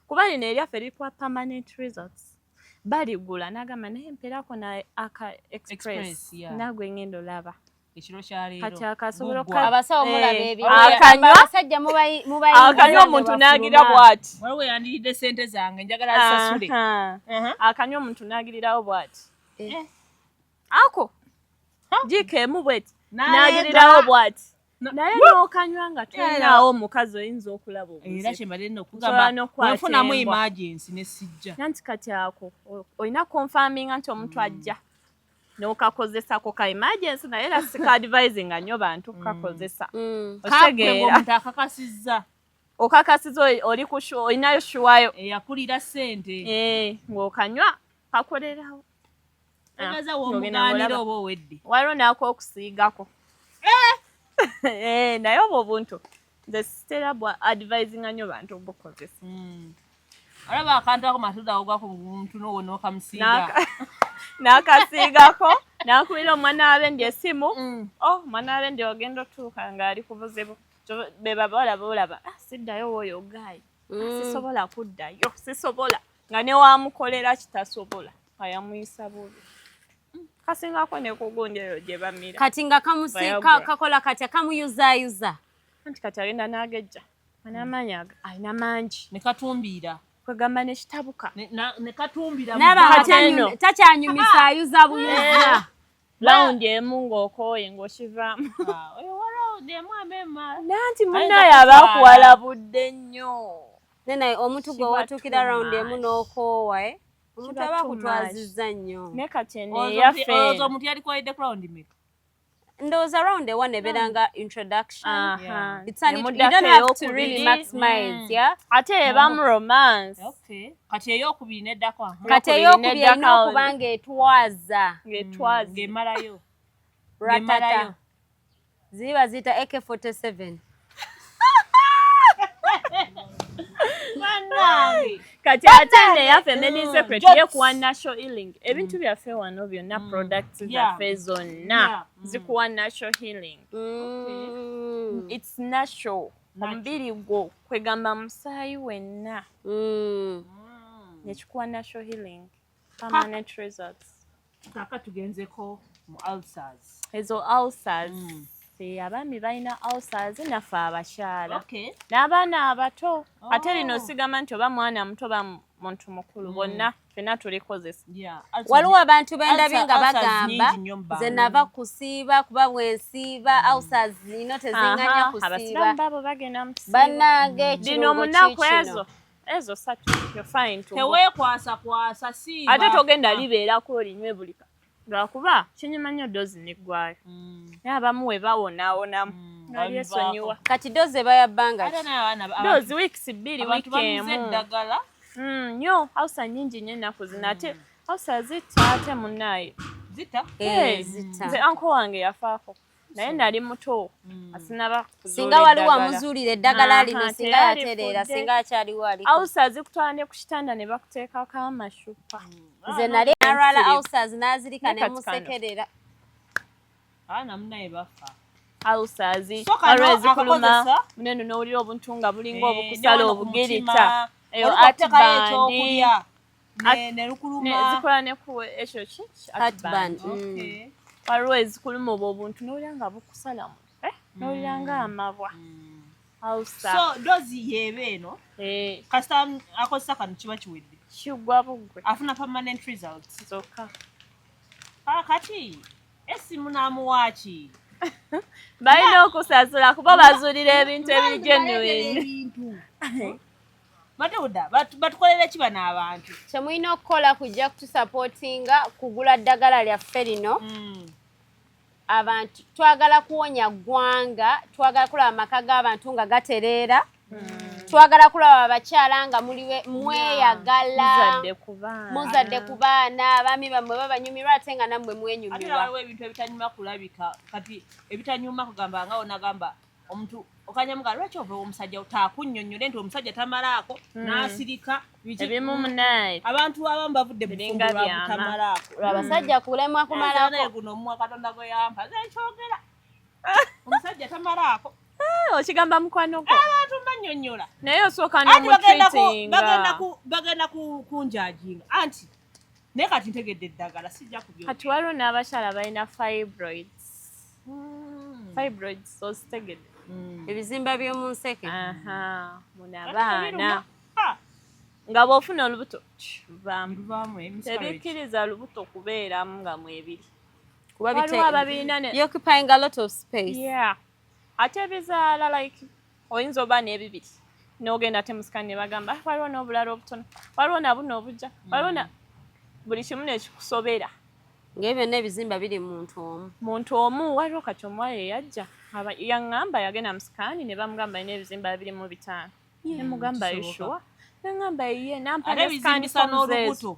kuba lino eryaffe likuwa permanent results baligula n'agamba naye mperako na aka express nagwe ngendo laba ekiro kyaleero kati akasobola abasawo mulaba ebyo abasajja akanywa omuntu n'agira bw'ati waliwo yandiridde ssente zange njagala zisasule akanywa omuntu n'agirirawo bw'ati ako jikeemu bweti n'agirirawo bw'ati naye n'okanywa nga tulinawo omukazi oyinza okulaba era kyembadde nokugamba wenfunamu emergency ne sijja nanti kati ako olina konfaminga nti omuntu ajja n'okakozesako ka emergency naye era sika-advisinga nnyo bantu kukakozesa okitegeera omuntu akakasizza okakasiza oli olinayo shuwayo eyakulira ssente ng'okanywa kakolerawo egaza womugaanira oba owedde waliwo n'ak'okusiigako naye obwo obuntu nze sitera bwa advisinga nnyo bantu obukozesa olaba akantu ako Matilda ogwa ku muntu n'owo n'okamusiiga n'akasiigako n'akubira omwana w'abendi essimu omwana w'abendi ogenda otuuka ng'ali ku buzibu be baba olaba siddayo w'oyo gaayi sisobola kuddayo sisobola nga ne wamukolera kitasobola ayamuyisa bubi kasingako ne kugunjayo gye bamira kati nga kakola katya kamuyuzaayuza anti kati agenda n'agejja anamanya alina mangi ne katumbiira kwegamba ne kitabuka ne katumbiira takyanyumisa ayuza buyuza lawundi emu ng'okooye ng'okivaamu oyo walawundi emu amema nanti munnaye abaakuwalabudde nnyo nenaye omuntu gwe watuukira rawundi emu n'okoowa omuntu aba akutwazizza nnyo ne kati eno eyaffe omuntu yali kwalidde ku rawundi meka those around the one eberanga introduction. It's an you don't have to really maximize, yeah. Ate ebamu romance. Okay. Kati eyokubiri neddako. Kati eyokubiri erina okuba ng'etwaza. Ng'etwaza. Ng'emalayo. Ratata. Ziba zita AK-47. Kati ate neya feminine secret yekuwa national healing. Ebintu byaffe wano byonna products zaffe zonna zikuwa national healing. It's natural. Omubiri gwo kwegamba musaayi wenna. Nekikuwa national healing. Permanent results. Kaka tugenzeko mu ulcers. Ezo ulcers. Abaami balina ulcers naffe abakyala. Okay. N'abaana abato. Ate lino sigamba nti oba mwana muto oba muntu mukulu bonna ffenna tulikozesa. Waliwo abantu bendabye nga bagamba nze nava kusiiba kuba bwensiiba ulcers zino tezinganya kusiiba. Abasiraamu babo bagenda mu kusiiba. Bannange ekirungo munaku ezo satu you're fine to teweekwasa siiba. Ate togenda libeerako olinywe buli lwakuba kinyuma nnyo dozi neggwayo. Naye abamu we bawonawonamu nga lyesonyiwa. Kati dozi ebayabbanga dozi weeks 2 wiiki emu. Nnyo ulcer nnyingi nnyo ennaku zino ate ulcer zitta ate munnaaye. Zita? Zita. Nze anko wange yafaako. Naye nali muto asinaba kuzuula singa waliwo amuzuulira eddagala lino singa yatereera singa akyaliwo aliko. Ulcer zikutwala ne ku kitanda ne bakuteekako amashupa. Nze nali alwala ulcers n'azirika ne musekerera. Namunaye bafa. Ulcers waliwo ezikuluma muneno n'owulira obuntu nga bulinga obukusala obugirita. Eyo atibandi. Zikola ne ku ekyo ki? Atibandi. Waliwo ezikuluma obwo obuntu n'owulira nga bukusalamu. N'owulira nga amabwa. Ulcer. So dozi yeeba eno. Kasita akozesa kano kiba kiwedde. Kigwa bugwe. Afuna permanent results. Zokka. Kati esimu n'amuwaaki. Balina okusasula kuba bazuulira ebintu ebigenuine. Matewuda batukolera ki bano abantu? Kyemulina okukola kujja kutusapootinga kugula ddagala lyaffe lino. Abantu twagala kuwonya ggwanga, twagala kulaba amaka g'abantu nga gatereera. Twagala kulaba abakyala nga mweyagala. Muzadde ku baana, abaami bammwe babanyumirwa ate nga nammwe mwenyumirwa. Ate waliwo ebintu ebitanyuma kulabika. Kati ebitanyuma kugamba nga onagamba omuntu okanyamuka lwaki ova omusajja taakunnyonnyole nti omusajja tamalaako n'asirika. Ebimu munaye. Abantu abamu bavudde bufumbo lwa butamalaako. Abasajja kulemwa kumalaako. Naye guno omuwa Katonda gwe yampa nze nkyogera. Omusajja tamalaako. Okigamba mukwano gwo. Abantu bannyonnyola. Naye osooka n'omutreatinga. Bagenda kunjajinga. Anti naye kati ntegedde eddagala sijja kubyogera. Kati waliwo n'abakyala balina fibroids. Fibroids ozitegedde. Ebizimba by'omu nseke. Muna abaana. Nga bw'ofuna olubuto Luvaamu tebikkiriza lubuto kubeeramu nga mwebiri. Kuba ababiina ne occupying a lot of space. Ate ebizaala like oyinza oba n'ebibiri. N'ogenda ate musikani ne bagamba waliwo n'obulala obutono. Waliwo na buno obujja. Waliwo na buli kimu nekikusobera. Ng'ebyo n'ebizimba biri muntu omu. Muntu omu waliwo kati omuwala eyajja. Yaŋŋamba yagenda musikani ne bamugamba alina ebizimba 25. Ne mugamba yeshuwa. Ngamba ye nampa ne scan n'olubuto.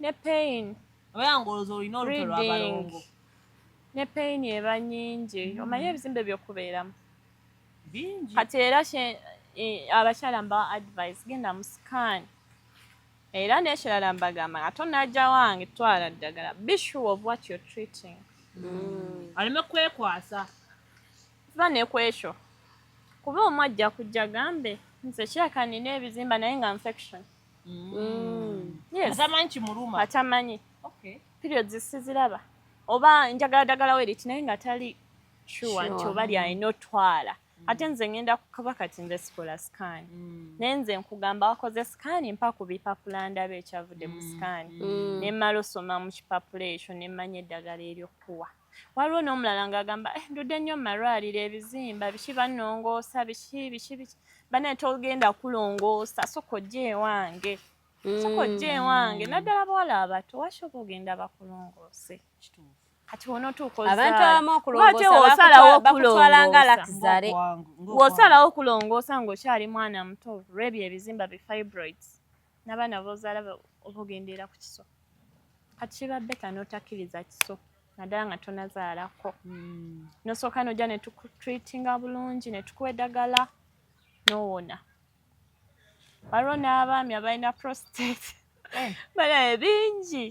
Ne pain. Oyango olina olubuto lw'abalongo. Ne pain eba nnyingi. Omanye ebizimbe by'okubeeramu. Bingi. Kati era abakyala mbawa advice genda mu scan. Era n'ekirala mbagamba nga tonajja wange twala ddagala. Be sure of what you're treating. Aleme kwekwasa. Kuba nekwekyo. Kuba omwajja kujja gambe nze kiraka nina ebizimba naye nga infection. Atamanyi kimuluma. Atamanyi. Periods siziraba. Oba njagala ddagala we liti naye nga tali sure nti oba lyalina otwala. Ate nze ngenda kuba kati nze sikola scan. Naye nze nkugamba wakoze scan mpa ku bipapula ndaba ekyavudde mu scan. Ne mmala osoma mu kipapula ekyo ne mmanya eddagala ery'okkuwa. Waliwo n'omulala ng'agamba ndudde nnyo malwaliro ebizimba biki bannongoosa biki banaye togenda kulongoosa soko ojje ewange. Soko ojje ewange naddala bawala abato washoka ogenda bakulongoose. kati wono tukoza abantu abamu okulongoosa bakutwala nga lakizale wosalawo okulongoosa ng'okyali mwana muto olw'ebyo ebizimba bi fibroids n'abaana b'ozaala obugendera ku kiso kati kiba beta n'otakkiriza kiso naddala nga tonazaalako nosooka n'ojja ne tukutreatinga bulungi ne tukuwa eddagala n'owona waliwo n'abaami abalina prostate balabe bingi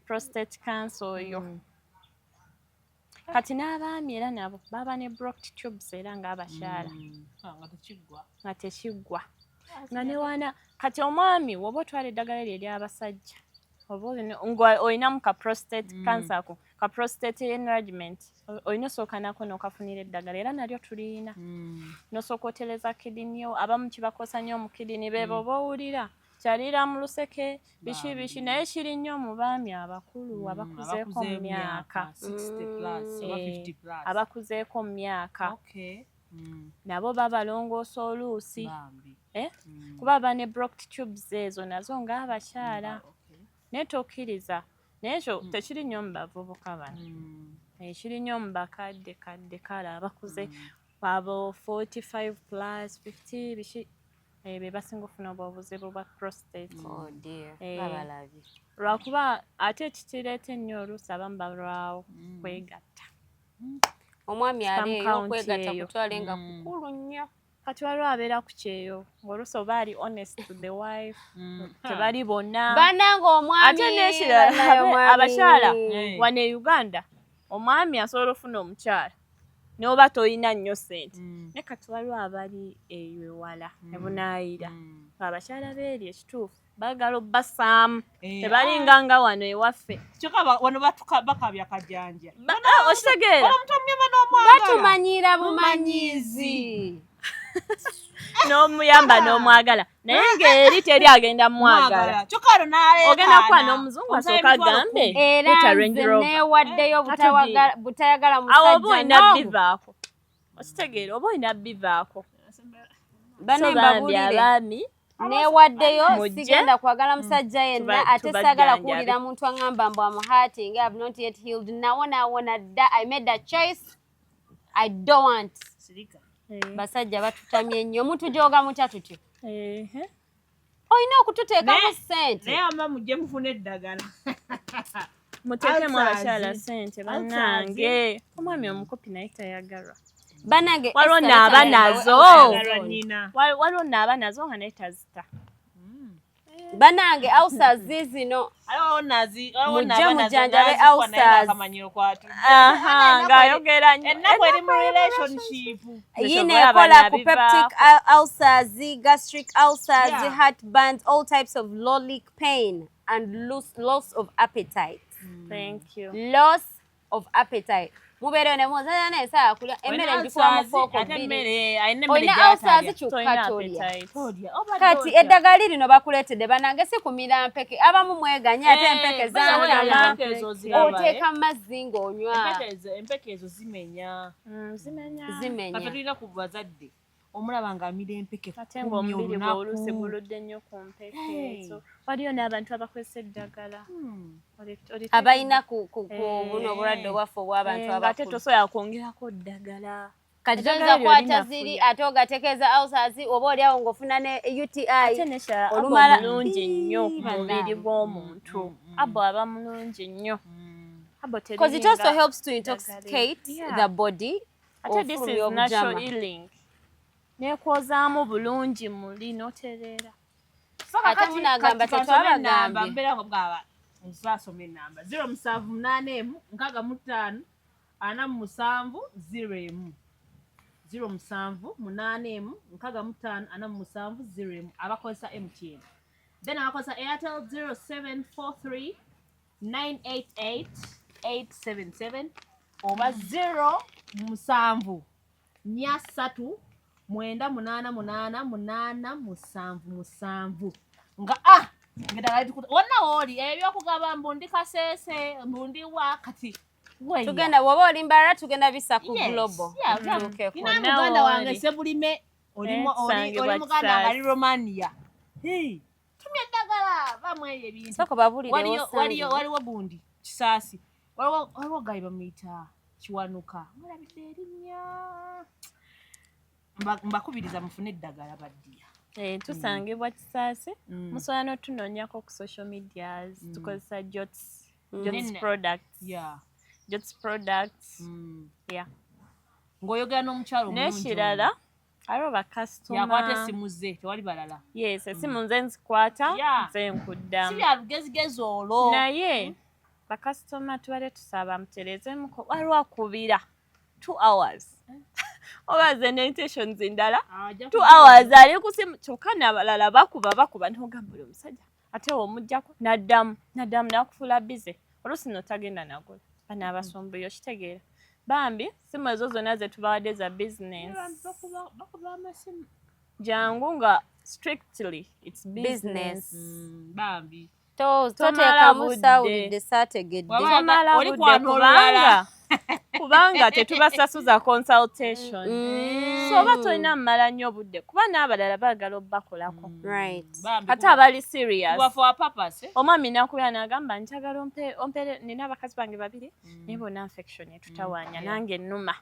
prostate cancer oyo kati n'abaami era nabo baba ne blocked tubes era ng'abakyala nga tekiggwa nga newaana kati omwami woba otwala eddagala eryo ery'abasajja oba olinamu ka prostate cancer ako ka prostate enlargement olina osooka nako n'okafunira eddagala era nalyo tulina n'osooka otereza kidini yo abamu kibakosa nnyo mu kidini beebo oba owulira kyalira mu luseke biki naye kiri nnyo mu baami abakulu abakuzeeko mu myaka abakuzeeko mu myaka nabo babalongoosa oluusi kuba baba ne blocked tubes ezo nazo ng'abakyala naye tokkiriza naye ekyo tekiri nnyo mu bavubuka bano ekiri nnyo mu bakadde kale abakuze abo 45 plus 50 biki be basinga ofuna obuzibu bwa prostate lwakuba ate ekikireeta ennyo oluusi abamu balwawo kwegatta omwami ali eyo okwegatta kutwale nga kukulu nnyo kati waliwo abeera ku kyeyo ng'oluusi oba ali honest to the wife tebali bonna bannanga omwami ate n'ekirala abakyala wano e Uganda omwami asobola ofuna omukyala n'oba toyina nnyo ssente naye kati waliwo abali eyo ewala ebunaayira abakyala beeri ekituufu baagala obbasaamu tebalinga nga wano ewaffe kyokka wano bakabya kajanja okitegeera batumanyira bumanyizi n'omuyamba n'omwagala naye ng'eri teri agenda mwagala ogenda kuba n'omuzungu asooka agambe era nze neewaddeyo butayagala awo oba olina musajja bivaako okitegeera oba olina bivaako banembabulire abaami neewaddeyo sigenda kwagala musajja yenna ate saagala kuwulira muntu aŋŋamba mbu amuhati nga have not yet healed nawona dda I made a choice I don't want basajja batutamye nnyo omuntu gyoga mutya tutyo olina okututeekamu ssente naye ama mujje mufune eddagala muteekemu abakyala ssente bannange omwami omukopi naye tayagalwa bannange waliwo naaba nazo waliwo naaba nazo nga naye tazita bannange ulcers zino mujje mujanjabe ulcers ng'ayogera ennaku eri mu relationship yino ekola ku peptic ulcers gastric ulcers heartburns all types of low pain and loss of appetite thank you loss of appetite mubeerewo ne muwozanya neesaa kulya emmere ngikuwa mu fooko bbiri olina ulcers kyokka tolya kati eddagala lino bakuleetedde bannange si kumira mpeke abamu mweganya ate empeke zantama oteeka mu mazzi ng'onywa empeke ezo zimenya zimenya tulina ku bazadde omulaba ng'amira empeke ate ng'omubiri gwe oluusi guludde nnyo ku mpeke ezo waliyo n'abantu abakozesa eddagala abalina ku buno obulwadde obwaffe obw'abantu abakulu ate tosobola kwongerako ddagala kati toyinza kwata ziri ate ogatekeeza ulcers oba oliawo ng'ofuna ne UTI olumala bulungi nnyo mu mubiri gw'omuntu abo aba mulungi nnyo because it also helps to intoxicate the body ate this is natural healing neekozaamu bulungi muli notereera ate munagamba tetwabagambye mbeera ngo bwaba nsasoma enamba 0784 65 47 01 0784 65 47 abakozesa MTN then abakozesa Airtel 0743 988 877 oba 07 3 988 nga wonna wooli ebyokugaba mbu ndi Kasese mbu ndi wa kati tugenda woba oli Mbarara tugenda bisa ku global ina muganda wange Sebulime oli muganda wange ali Romania tumya eddagala bamweyo ebintu soko babulire waliwo gundi kisaasi waliwo gayi bamuyita kiwanuka mulabidde erinnya mbakubiriza mufune eddagala baddiya tusangibwa kisaasi musobola n'otunoonyako ku social medias tukozesa jots products jots products ng'oyogera n'omukyalo n'ekirala aliwo bakasitoma yakwata essimu ze tewali balala yes essimu nze nzikwata nze nkuddamu si bya lugezigezi olwo naye bakasitoma tubale tusaba mutereezemuko waliwo akubira 2 hours oba ze intentions endala 2 hours ali ku simu kyokka n'abalala bakuba n'ogamba oli omusajja ate omuggyako n'addamu n'akufuula bize oluusi n'otagenda nagola bano abasumbuye okitegeera bambi simu ezo zonna ze tubawadde za business jangu nga strictly it's business bambi toteekamu sawulidde saategedde tomala budde kubanga tetubasasuza consultation so oba tolina mmala nnyo budde kuba n'abalala baagala obbakolako ate abali serious omwami nakubira n'agamba njagala ompere nina abakazi bange 2 naye bona infection etutawaanya nange ennuma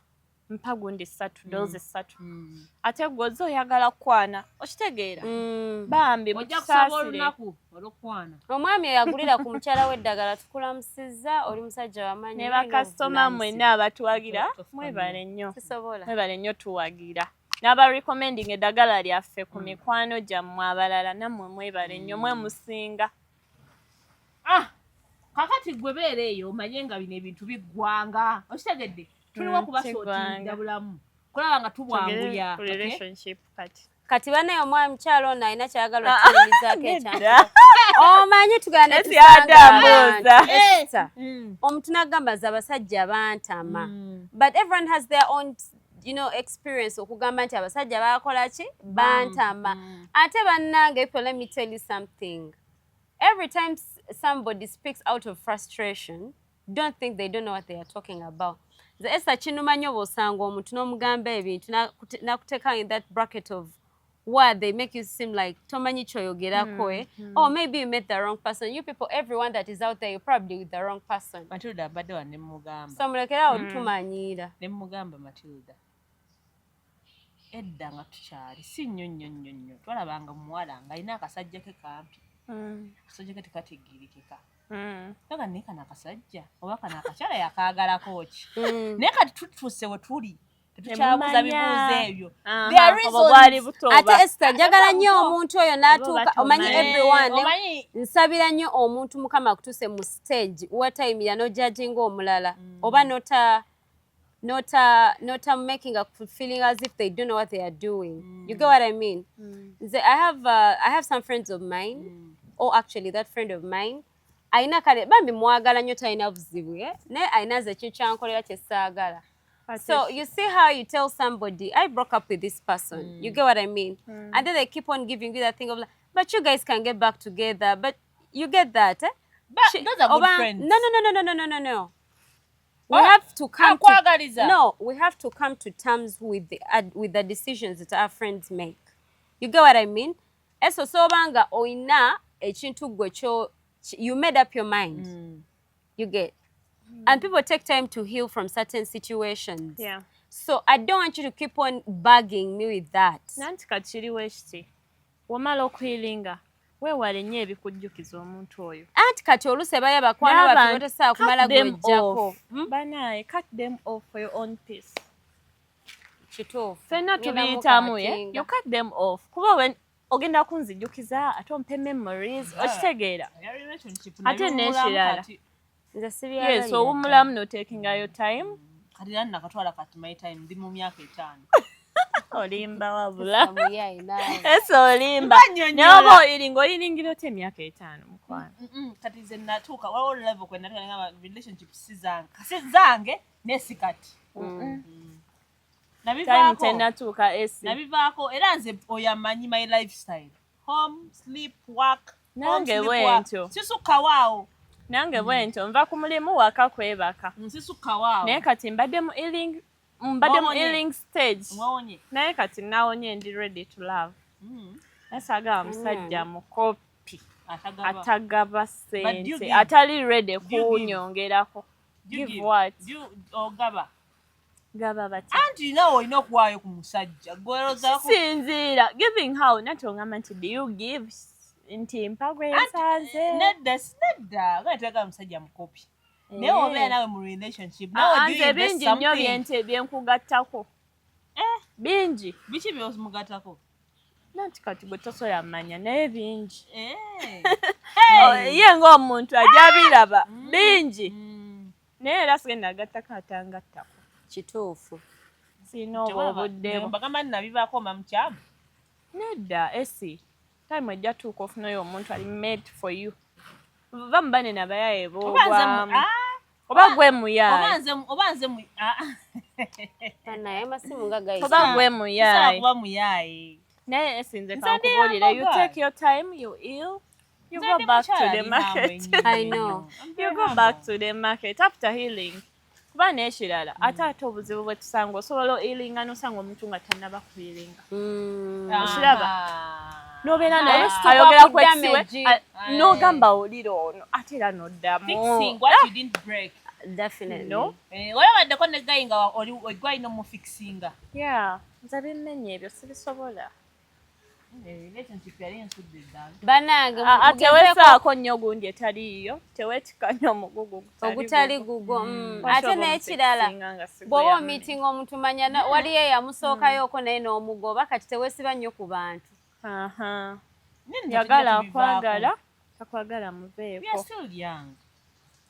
mpa gundi 3 doze 3 ate gwoze oyagala kwana okitegeera bambi mukisaasire omwami eyagulira ku mukyala w'eddagala tukulamusizza oli musajja wamanyi ne bakasitoma mwenna abatwagira mwebale nnyo tuwagira n'aba recommending eddagala lyaffe ku mikwano gyammwe abalala nammwe mwebale nnyo mwemusinga kakati gwe beera eyo omanye nga bino ebintu biggwanga okitegedde tuliwo kubasootinda bulamu kulaba nga tubwanguya kati banaye omwami mukyalo ono alina kyayagala okutuulirizaako ekyampa omanyi tugana netusanga omuntu n'agamba ze abasajja bantama but everyone has their own experience okugamba nti abasajja bakola ki bantama ate bannange people let me tell you something every time somebody speaks out of frustration don't think they don't know what they are talking about the Esther kinuma nnyo bw'osanga omuntu n'omugamba ebintu nakuteeka in that bracket of where they make you seem like tomanyi kyoyogerako or maybe you met the wrong person. You people, everyone that is out there, you're probably with the wrong person. Matilda bado ne mugamba. So mulekera olutumanyira. Ne mugamba Matilda. Edda nga tukyali si nnyo twalabanga muwala nga alina akasajja ke kampi. Akasajja ke tekategeerekeka. Naga ne kana akasajja oba kana akakyala yakaagalako ki. Naye kati tutuuse we tuli. Tukyabuuza bibuuzo ebyo. Ate Esther njagala nnyo omuntu oyo n'atuuka omanyi everyone nsabira nnyo omuntu mukama akutuuse mu stage watayimira n'ojjajinga omulala oba not making a feeling as if they don't know what they are doing. You get what I mean? I have some friends of mine, or actually that friend of mine, aina kale bambi mwagala nnyo talina buzibu naye ayina ze kintu kyankolera kye saagala. So you see how you tell somebody, I broke up with this person. You get what I mean? And then they keep on giving you that thing of like, but you guys can get back together. But you get that, eh? But those are good friends. No. We have to come we have to come to terms with the decisions that our friends make. You get what I mean? Eso sobanga oina ekintu gwe kyo you made up your mind. You get. And people take time to heal from certain situations. Yeah. So I don't want you to keep on bugging me with that. Nanti kachiriwo ekiti. Wamala okuhilinga. Weewale nnyo ebikujjukiza omuntu oyo. Anti kati oluse baya bakwano baffe tosobola kumala gwejjako. Banaye, cut them off for your own peace. Kituufu. Fenna tubiyitamu you cut them off. Kuba ogenda kunzijjukiza ate ompe memories okitegeera. Ate n'ekirala. Yes, so umulamu no taking your time. Kati nani nakatwala kati my time ndi mu myaka 5. Olimba wabula. Eso olimba. Nyobo ilingira ote myaka 5 mukwana. Kati ze natuka waliwo level kwe natuka ngaba relationship sizange nesikati. Time tenatuka esi. Nabivaako era nze oyamanyi my lifestyle. Home, sleep, work. Nange bwentyo. Sisuka wao. Nange bwentyo nva ku mulimu waka kwebaka. Nsisuka wao. Naye kati mbadde mu healing stage. Naye kati nawonye ndi ready to love. Nasaga musajja mukopi. atagaba sente atali ready kunyongerako. Give what? Gaba bati. Anti nawe olina okuwaayo ku musajja gwerozaako. Sinzira. Giving how? Natongamba nti do you give nti mpagwe nsanze? Nedda. Gateeka musajja mukopi. Naye obeera nawe mu relationship. Nawe do you invest bingi nnyo byenkugattako. Bingi. Biki by'omugattako? Nanti kati gwe tosobola mmanya naye bingi. Ye ng'omuntu ajja biraba. Bingi. Naye era sigenda agattako atangattako. Kituufu. Sina obwo obudde. Bagamba nabivaako mamukyamu? Nedda esi. Time ejja tuuka ofunayo omuntu ali made for you. Oba mubane nabayaye boobwamu. Oba gwe muyaye. Oba nze mu... Naye masimu nga gayisa. Oba gwe muyaye. Kuba muyaye. Naye esi nze kankubulira. You take your time, you ill. You go back to the market. I know. You go back to the market after healing. Kuba n'ekirala ate obuzibu bwe tusanga osobola healinga n'osanga omuntu nga tannaba kuhealinga. Okiraba? N'obeera naye ayogera ku ekiwe n'ogamba olira ono ate era n'oddamu. Fixing what you didn't break. Definitely. No? Olabaddeko ne gayi nga olina omufixinga. Yeah. Nze bimmenya ebyo sibisobola. Relationship yali ensudde ddala. Bannange tewesaako nnyo gundi etaliiyo teweetikanya omugugu ogutali gugo. Ate n'ekirala bw'oba omiitinga omuntu manya waliyo eyamusookayooko naye n'omugoba kati teweesiba nnyo ku bantu. Yagala akwagala takwagala muveeko.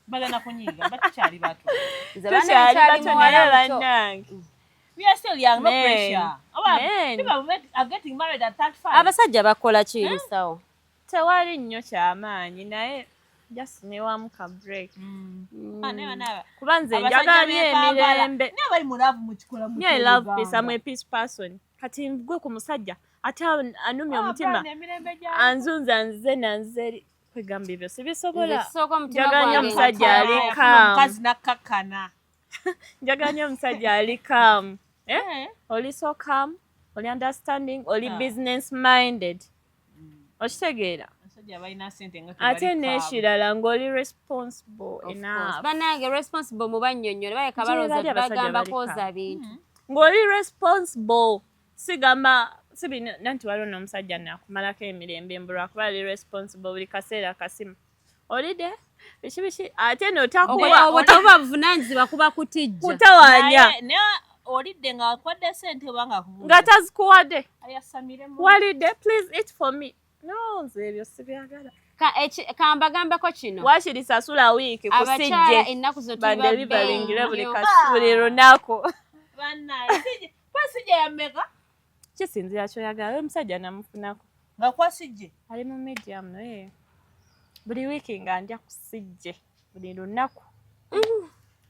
Bagana kunyiga batukyali bato. Tukyali bato naye bannange. We are still young, no pressure. People are getting married at 35. Abasajja bakola ki musawo? Tewali nnyo kyamaanyi naye just newamu ka break. Kuba nze njagala emirembe. Never in love mukikola mu. I love peace. I'm a peace person. Kati gwe ku musajja ate anumya omutima anzunza nze nanze kwegamba ebyo sibisobola. Njagala nnyo omusajja ali calm. Mukazi nakkakkana. Njagala nnyo omusajja ali calm. Oli so calm, oli understanding, oli business minded. Okitegeera? Ate n'ekirala ng'oli responsible enough. Bannange responsible mu bannyonnyole baleka balooza bagamba kwoza bintu. Ng'oli responsible sigamba sibina nti waliwo n'omusajja naakumalako emirembe mbulwa kuba ali responsible buli kaseera akasimu. Olide? Biki ate n'otakuwa. Obutoba buvunaanyizibwa kuba kutijja. Kutawanya. Olidde nga akwadde sente obanga kubuuza. Nga tazikuwadde. Ayasamiremu. Walidde, please eat for me. No, nze ebyo sibyagala. Kambagambeko kino. Wakirisasula wiiki kusijje. Abakyala ennaku zo tuba bandelivering buli lunaku. Bannaye. Kwasijja yammeka? Kisinzira ky'oyagala. Omusajja namufunako. Nga kwasijje? Ali mu medium naye. Buli wiiki nga ndya kusijje. Buli lunaku.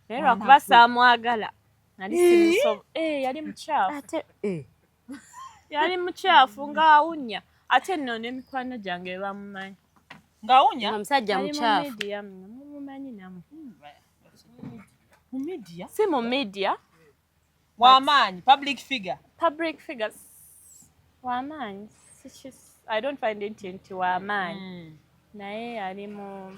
Naye lwakuba saamwagala. Yali mukyafu. Yali mukyafu ng'awunya. Ate nno n'emikwano gyange bamumanyi. Ng'awunya? Omusajja mukyafu. Mumumanyi namu. Mu media? Si mu media. W'amaanyi, public figure. Public figures. W'amaanyi. I don't find it nti w'amaanyi. Naye ali mu...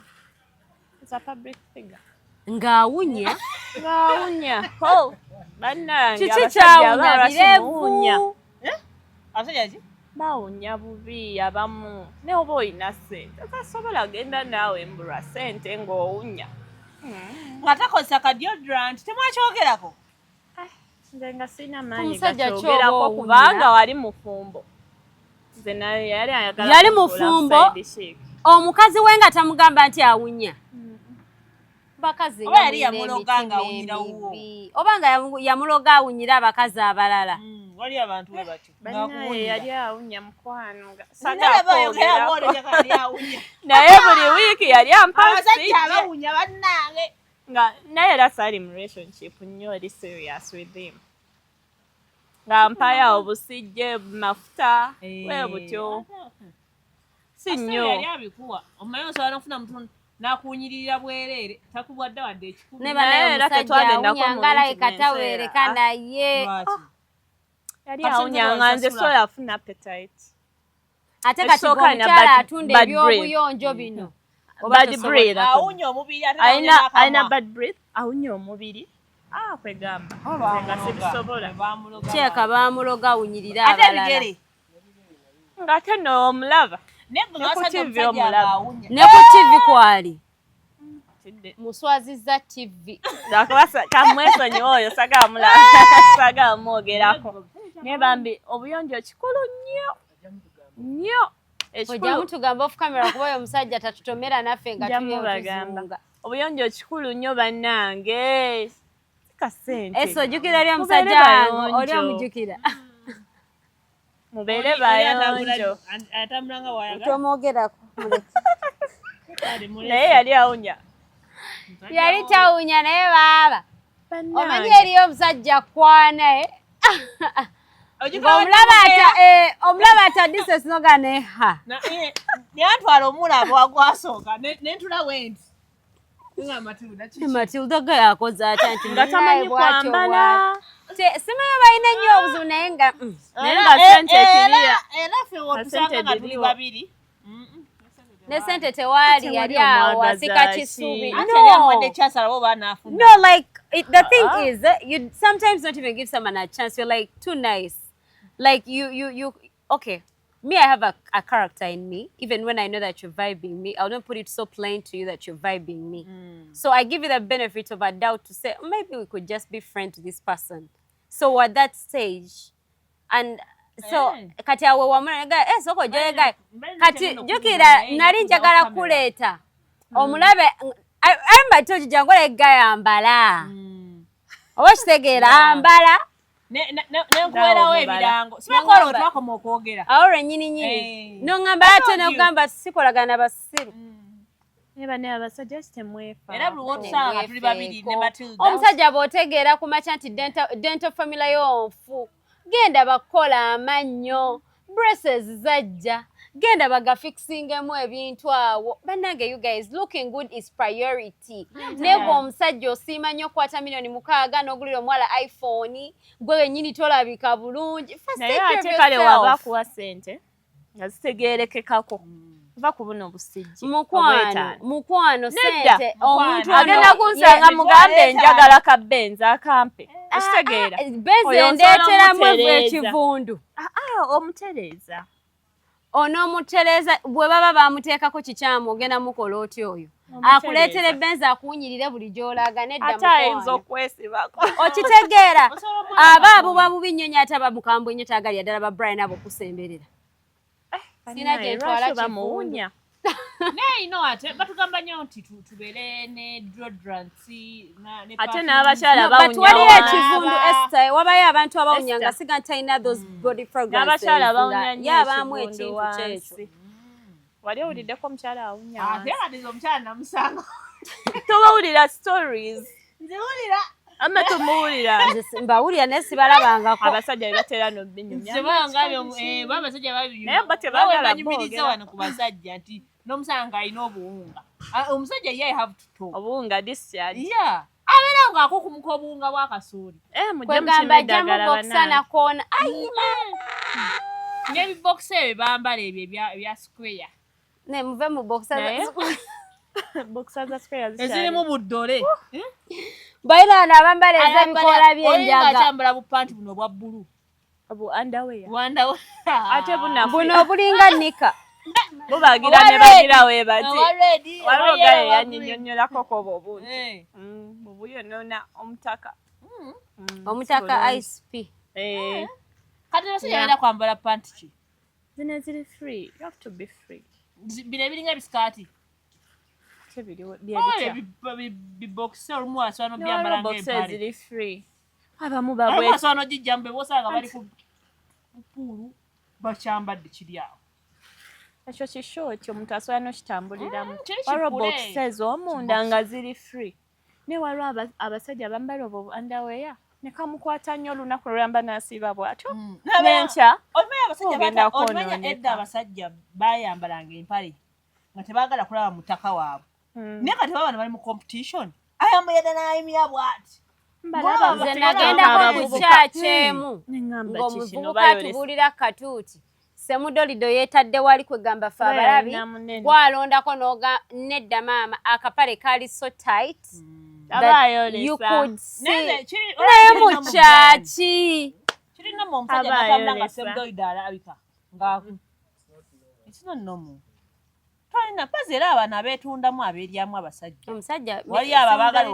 It's a public figure. Ng'awunya? Ng'awunya. Oh! Bannange kiki kyawunya birevu? Abasajja ki? Bawunya bubi abamu. Ne oba olina ssente. Tasobola genda naawe mbulwa ssente ng'owunya. Nga takozesa ka deodorant temwakyogerako? Nze nga sirina maanyi gakyogerako kubanga wali mufumbo. Nze naye yali ayagala yali mufumbo? Omukazi we nga tamugamba nti awunya? Bakazi oba yali yamuloga nga awunyira wuwo. Oba nga yamuloga awunyira abakazi abalala. Wali abantu we batyo. Bannaye yali awunya mukwano. Naye buli wiiki yali abasajja abawunya bannange. Naye era saali mu relationship nnyo eri serious with him. Nga mpaya obusijje mafuta we butyo. Si nnyo. Yali abikuwa. Omanyi osobola n'okufuna muntu nakunyirira bwereere takubwadde wadde ekikulu. Ne banaye omusajja awunya ngalaye kataweereka naye. Yali awunya nga nze so yafuna appetite. ate kati omukyala atunda ebyobuyonjo bino bad breath awunya omubiri aina bad breath awunya omubiri kwegamba nga sibisobola kyeka bamuloga awunyirira abalala ng'ate n'omulaba ne ku TV kwali muswazizza TV kamwesonyi oyo sagala mwogerako naye bambi obuyonjo kikulu nnyo ojja mutugamba off camera kuba oyo omusajja tatutomera naffe nga tulibagamba obuyonjo kikulu nnyo bannange kasente eso ojjukira oli omusajja wange oli omujjukira mubeere bayonjo atambulanga wayaga tomwogerako naye yali awunya yali tawunya naye baaba omanyi eriyo omusajja kwana omulaba atadise esinoga neha yantwala omulaba wagwasooka nentula wendi Matilda ga yakoze atya nti nga tamanyi kwambala simanyi balina nnyo obuzibu naye nga sente ekiriya era ffe wotusanga nga tuli babiri ne sente tewaali yali awo asika kisubi no like the thing is you sometimes don't even give someone a chance. You're like too nice, like you okay. Me, I have a character in me. Even when I know that you're vibing me, I don't put it so plain to you that you're vibing me. So I give you the benefit of a doubt to say, maybe we could just be friends to this person. So at that stage, and so kati awe wamuna guy soko joye guy kati jukira nali njagala kuleeta omulabe amba toji jangola guy ambala oba kitegeera ambala nenkuwerawo ebirango sibakola otwakoma okwogera awo nyini nongamba ate nogamba sikolagana basiru nebane abasajja kitemwefa era buli wotusanga tuli babiri ne Matilda omusajja bw'otegeera ku makya nti dental formula y'onfu genda bakola amannyo braces zajja genda bagafixingemu ebintu awo bannange you guys looking good is priority nego omusajja osiima nnyo okwata milioni 6 n'ogulira omuwala iPhone gwe wennyini tolabika bulungi naye ate kale waba kuwa sente nga zitegeerekekako va kubuna obusijji mukwano sente omuntu agenda kunsanga mugambe njagala ka Benz akampe okitegeera Benz ndeeteramu ekivundu omutereeza onoomutereeza bwe baba bamuteekako kikyamu ogenda mukola otya oyo akuleetera Benz akuwunyirire buli gy'olaga nedda ate ayinza okwesibako okitegeera aba abo babubi nnyonyi ate abamukambwe nnyo taagalya ddala ba Brian abo kusemberera sina gyentwala kimuwunya naye ino ate batugamba nnyo nti tubeere ne deodorants ate n'abakyala bawunya but waliyo ekivundu Esther wabayo abantu abawunya nga siga ntalina those body fragrances n'abakyala bawunya nnyo yabamu ekintu kyekyo wali owuliddeko omukyala awunya ate katiza omukyala namusanga tobawulira stories nziwulira ama tumuwulira mbawulira naye sibalabangako abasajja bebatera nobinyumya babasajja naye batebagala banyumiriza wano ku basajja nti n'omusanga alina obuwunga omusajja ye have to talk obuwunga discharge abeera nga akukumuka obuwunga bw'akasooli kwegamba jjamu bokisa nakoona n'ebibokisa ebyo bambala ebyo ebya square ne muve mu bokisa za square ezirimu buddole bayina wano abambala ez'ebikoola by'enjaga akyambala bupanti buno obwa bbulu underwear ate buno obulinga nika bubagira ne bagira we bati waliwo gaye yannyonnyolako koba obuntu bubuyonona omutaka ISP kati abasajja balina kwambala panti ki zino ziri free you have to be free bino ebiringa ebisikaati bibokisa olumu wasobola nobyambala ng'empale ziri free abamu wasobola nogijja mbe bosanga bali ku puulu bakyambadde kiri awo ekyo kishoti omuntu asobola n'okitambuliramu waliwo boxes omunda nga ziri free ne waliwo abasajja bambala obwo underwear ne kamukwata nnyo olunaku lweyamba n'asiiba bw'atyo n'enkya ogenda kwonooneka edda abasajja bayambalanga empale nga tebaagala kulaba mutaka waabwe naye kati baba bali mu competition ayambayadde n'ayimira bw'ati nze nagendako ku kyaki emu ng'omuvubuka atubuulira katuuti Semudolido yeetadde wali kwegamba fe abalabi gwalondako nedda maama akapale kali so tight that you could see mukyaki kirina omusajja natambula nga Semudolido alabika ngaaku it's not normal tolina pazi era abaana abeetundamu abeeryamu abasajja omusajja wali abo baagala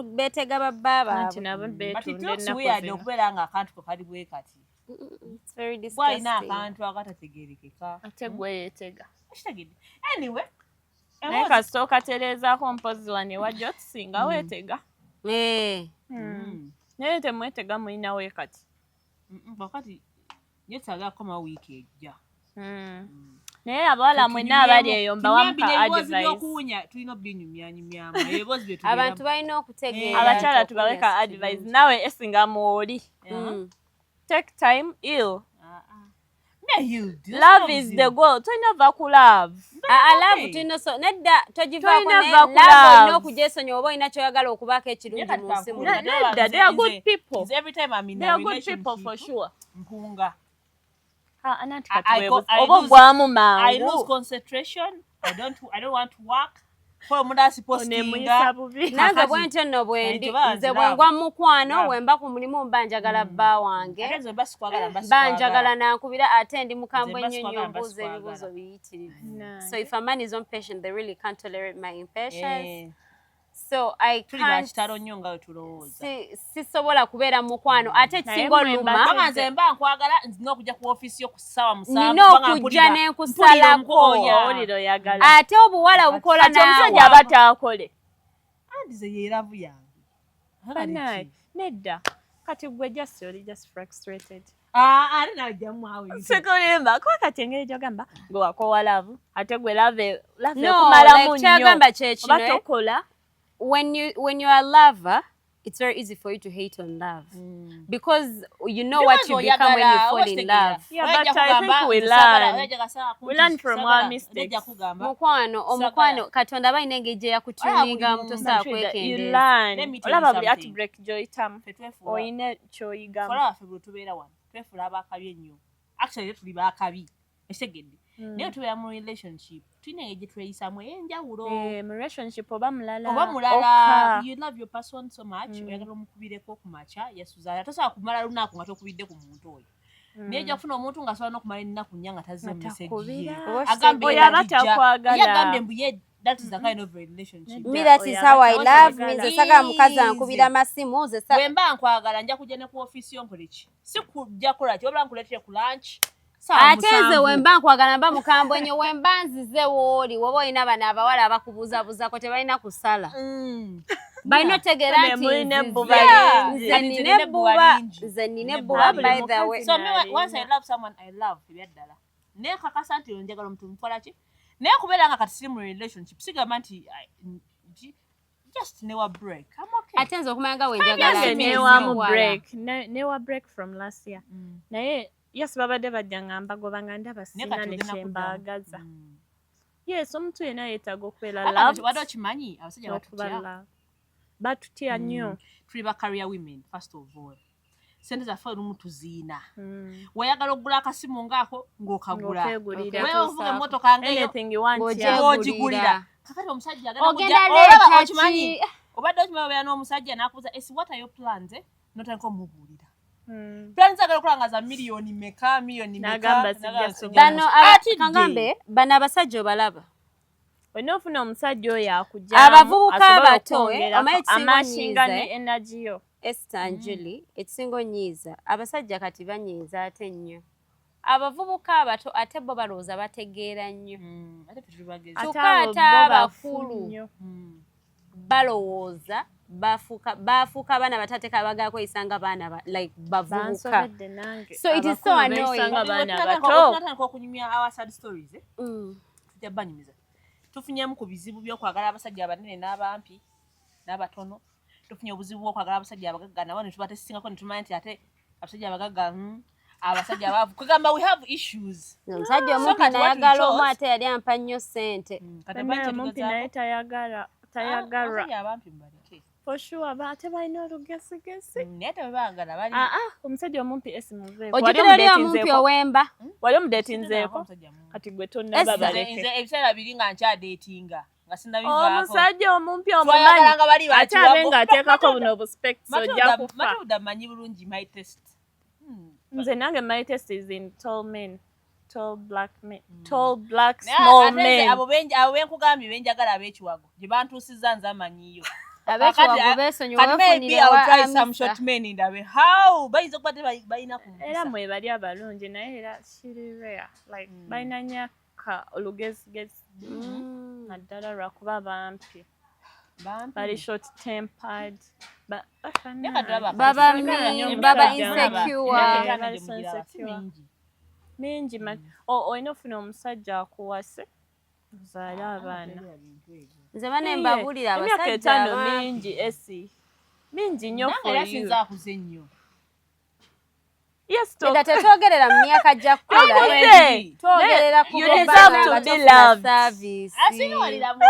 beetega babba baabwe okubeera nga akantu ko kali bwe kati bwalina akantu akatategerekeka ate gwe yeetega kitegedde anyway naye kasita okatereezaako mpozi wano wajja otusinga weetega naye temwetega mulinawe kati kakati nyetaaga koma wiiki ejja naye abawala mwenna abali eyo mbawampa advice tulina obinyumyanyumyamu abantu balina okutegeera abakyala tubaweka advice nawe esinga mwoli take time ill love is the goal tolina va ku love love tulina nedda togivaako love olina okugyesonyiwa oba olina kyoyagala okubaako ekirungi mu nsi nedda they are good people they are good people for sure mpunga oba ogwamu mangu I lose concentration I don't want to work kwa omuntu asipostinga nange bwentyo nno bwendi nze bwengwa mu mukwano wemba ku mulimu mbanjagala bba wange banjagala nankubira ate ndi mukambwe ennyo mbuuza ebibuuzo biyitirivu so if a man is impatient they really can't tolerate my impatience so I can't sisobola kubeera mu mukwano ate kisinga oluma nze mba nkwagala nzina okujja ku ofiisi yo ku ssaawa musanvu nina okujja n'enkusalako ate obuwala bukola omusajja aba taakole andize yeeravu yange nedda kati gwe just oli just frustrated ate najjamwawe sikulimba kuba kati engeri gyogamba gwe wakowa laavu ate gwe lave kumalamu nnyo oba tokola when you are a lover, it's very easy for you to hate on love because you know what you become when you fall in love. Yeah, but I think we learn from our mistakes. Omukwano katonda balina engeri gye yakutuninga mutosa kwekendeeza. Olaba buli heartbreak gy'oyitamu oyina ky'oyigamu. Olaba ffe bwe tubeera wano twefula abakabi ennyo. Actually tuli baakabi ekitegedde. Naye tubeera mu relationship tulina engeri gye tweyisaamu ey'enjawulo. Mu relationship oba mulala you love your person so much oyagala omukubireko ku makya yasuzaala tosobola kumala lunaku nga tokubidde ku muntu oyo naye ojja kufuna omuntu ng'asobola n'okumala ennaku nnya nga tazze message ye agambye mbu ye that is the kind of relationship me that is how I love me nze saka mukazi ankubira masimu nze saka bwe mba nkwagala nja kujja ne ku ofiisi yo nkole ki si kujja kola ki wabula nkuleetere ku lunch ate nze wemba nkwagala mba mukambwe nnyo wemba nzize wooli woba olina bano abawala abakubuuzabuuzako tebalina kusala balina otegeera nti nze nina ebbuba by the way so once I love someone I love ebyaddala naye kakasa nti njagala omuntu mukola ki naye kubeera nga kati siri mu relationship sigamba nti just newa break I'm okay ate nze okumanya nga wenjagala newa break from last year naye yes babadde bajja ngamba gobanga ndaba sina ne kyembaagaza yes omuntu yenna yeetaaga okubeera love wadde okimanyi abasajja batutya batutya nnyo tuli ba career women first of all sente zaffe olumu tuziina weyagala okugula akasimu ngaako ng'okagula weovuga emmotoka ng'ogigulira kakati omusajja agenda okimanyi obadde okimanyi obeera n'omusajja n'akubuuza esi what are your plans n'otandika omubuulira plans agala okulanga za miliyoni meka kangambe bano abasajja obalaba onofuna omusajja oyo akujja abavubuka abato amashinga ne energy yo Estanjuli ekisingo nyiiza abasajja kati banyiiza ate nnyo abavubuka abato ate bo balowooza bategeera nnyo ate abakulu balowooza bafuuka abaana batateka abagaako isanga baana like bavubuka so it is so annoying okunyumya our sad stories tujja banyumiza tufunyemu ku bizibu by'okwagala abasajja abanene n'abampi n'abatono tufunye obuzibu bw'okwagala abasajja abagagga nabo ne tuba tesingako ne tumanya nti ate abasajja abagagga abasajja abaavu kugamba we have issues omusajja omumpi nayagala omu ate yali ampa nnyo ssente omumpi naye tayagala tayagalwa. Abasajja abampi mubaleke. For sure ate balina olugesigesi. Naye tebaagala bali. Omusajja omumpi esimuve. Ojjukira oli omumpi owemba. Wali omudatinzeeko. Kati gwe tonnaba baleke. Nze ebiseera biri nga nkyadeetinga nga sinnabivaako. Omusajja omumpi omumanyi. Ate abe ng'ateekako buno obuspekisi ojja kufa. Matilda mmanyi bulungi my test. Nze nange my test is in tall men. Tall black men. Tall black small men. Abo benkugambye benjagala ab'ekiwago gye bantuusizza nze amanyiyo. Ab'ekiwago beesonyiwa maybe I'll try some short men ndabe how bayinza okuba tebalina ku era mwe bali abalungi naye era kiri rare like balina nyaka olugezigezi naddala lwakuba bampi bali short tempered baba insecure mingi olina ofuna omusajja akuwase ozaale abaana nze bane mbabulira abasajja etaano mingi esi mingi nnyo for you akuze nnyo yes eda tetwogerera mu myaka gya kkula twogerera ku you deserve to be loved service asiwalira mu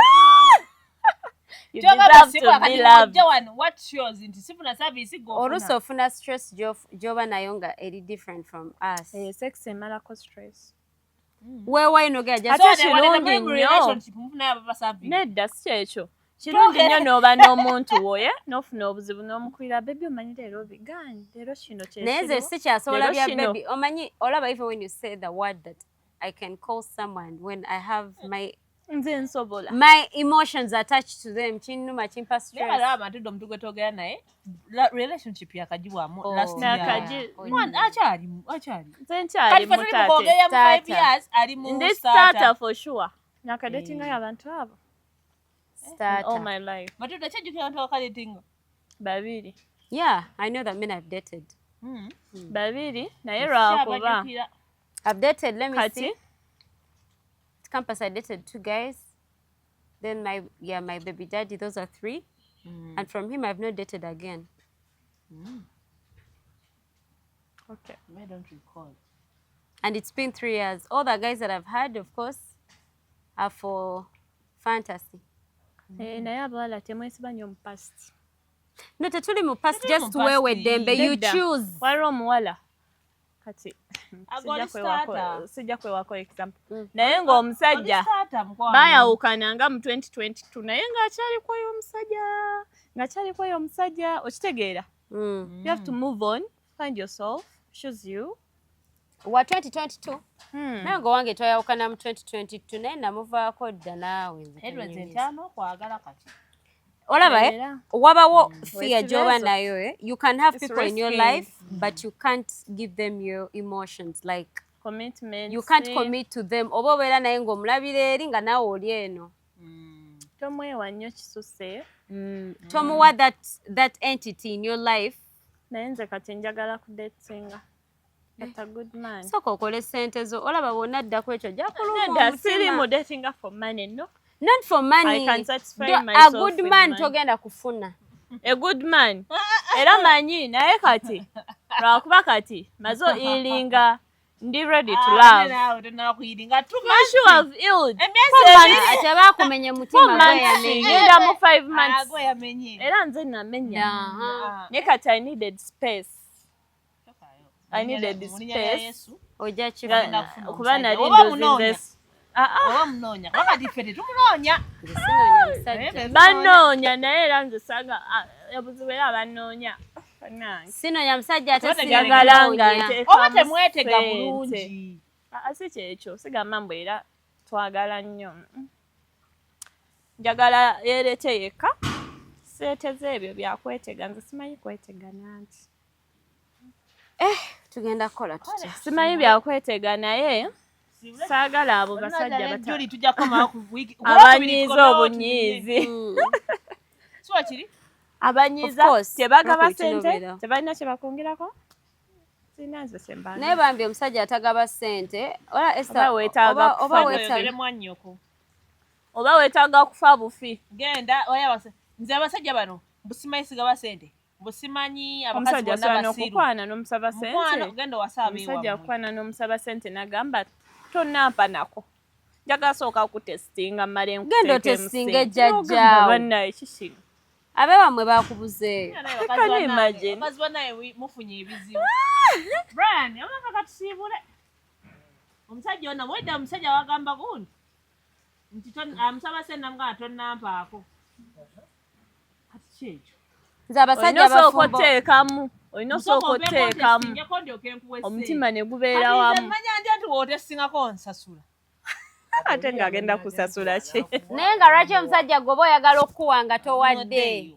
you deserve to be loved what shows nti sifuna service go oluusi ofuna stress gy'oba nayo nga eri different from us sex emalako stress weewainogera ate kirungi nnyo nedda si kyekyo kirungi nnyo n'oba n'omuntu woye n'ofuna obuzibu n'omukulira bebi omanyi leero obiganye leero kino naye nze sikyasobola bya bebi omanyi olaba even when you say the word that I can call someone when I have nze nsobola my emotions attached to them kinnuma kimpa stress alaba Matilda omuntu gwe twogera naye relationship yakagibwamu last year akyali nze nkyali mu taate starter for sure nakadatingayo abantu abo all my life Matilda kyajjukira abantu bakadatinga babiri yeah I know that men I've dated babiri naye lwakuba I've dated let me see kati campus I dated 2 guys then my baby daddy those are 3 and from him I've not dated again okay I don't recall and it's been 3 years all the guys that I've had of course are for fantasy naye abawala temwesiba nnyo mu past no tetuli mu past just weweddembe you choose waliwo omuwala kati sijja kwewako example naye ng'omusajja baayawukana nga mu 2022 naye ng'akyalikoyo omusajja okitegeera you have to move on find yourself choose you wa 2022 naye ng'owange twayawukana mu 2022 naye namuvaako dda naawe olaba wabawo fear gy'oba nayo you can have people in your life but you can't give them your emotions like commitment you can't commit to them oba obeera naye ng'omulabira eri nga naawe oli eno tomwewa nnyo kisuse tomuwa that entity in your life naye nze kati njagala kudatinga but a good man sooka okole sente zo olaba bwonna dda ku ekyo nedda siri mu datinga for money no not for money. I can satisfy a myself good man togenda kufuna. A good man. Era manyi naye kati. Lwakuba kati mazo ilinga ndi ready to love. Mashu have healed. Ate bakumenye mutima gwe yamenye. Yenda mu 5 months. Era nze namenya. Ne kati I needed space. I needed space. Oja kibana kuba nali ndozinze. Omunoonya kakati ffe tetumunoonya banoonya naye era nze sanga ebuzibu era banoonya sinoonya musajja ate sigagala nga oba temwetega bulungi si kyekyo sigamba mbu era twagala nnyo njagala yeerete yekka seeteze ebyo byakwetega nze simanyi kwetegana nti tugenda kukola tutya simanyi byakwetega naye saagala abo basajja abanyiiza obunyiizi abanyiiza tebagaba sente tebalina kye bakungirako sirina nze kyemba naye bambi omusajja atagaba sente oba weetaaga kufa bufi genda nze abasajja bano busimanyi sigaba sente busimanyi abakazi bonna basiru okukwana n'omusaba sente genda wasaabe omusajja akukwana n'omusaba sente n'agamba tonampa nako njagala sooka kutestinga mmale genda otestinga ejjajjaawo bannaye kiki abewamwe bakubuzeeyo bakazi bannaye mufunye ebizibu Brian amaka katusiibule omusajja ona mwedda omusajja wagamba gundi nti amusaba sente nga tonnampaako kati kyekyo nze abasajja bafumbo olina osooka oteekamu omutima ne gubeera wamu manya ndi nti wootesingako nsasula ate ng'agenda kusasula ki naye nga lwaki omusajja gwe oba oyagala okukuwa nga towadde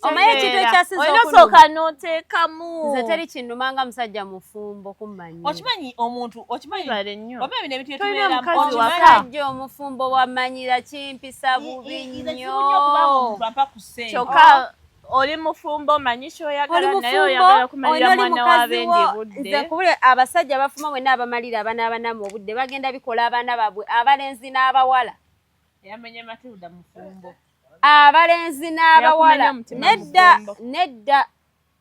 omanyi ekintu ekyasinza olina osooka n'oteekamu nze teri kinnumanga musajja mufumbo kummanyi okimanyi omuntu bale nnyo oba ebintu ebintu tolina byetubeeramu mukazi waka omusajja omufumbo bwamanyira kimpisa bubi nnyo kyokka oli mufumbo omanyi kyoyagala naye oyagala kumalira mwana w'abendi budde nze kubule abasajja bafuma mwenna abamalira abaana abanamu obudde bagenda bikola abaana baabwe abalenzi n'abawala yamenye Matilda mufumbo abalenzi n'abawala nedda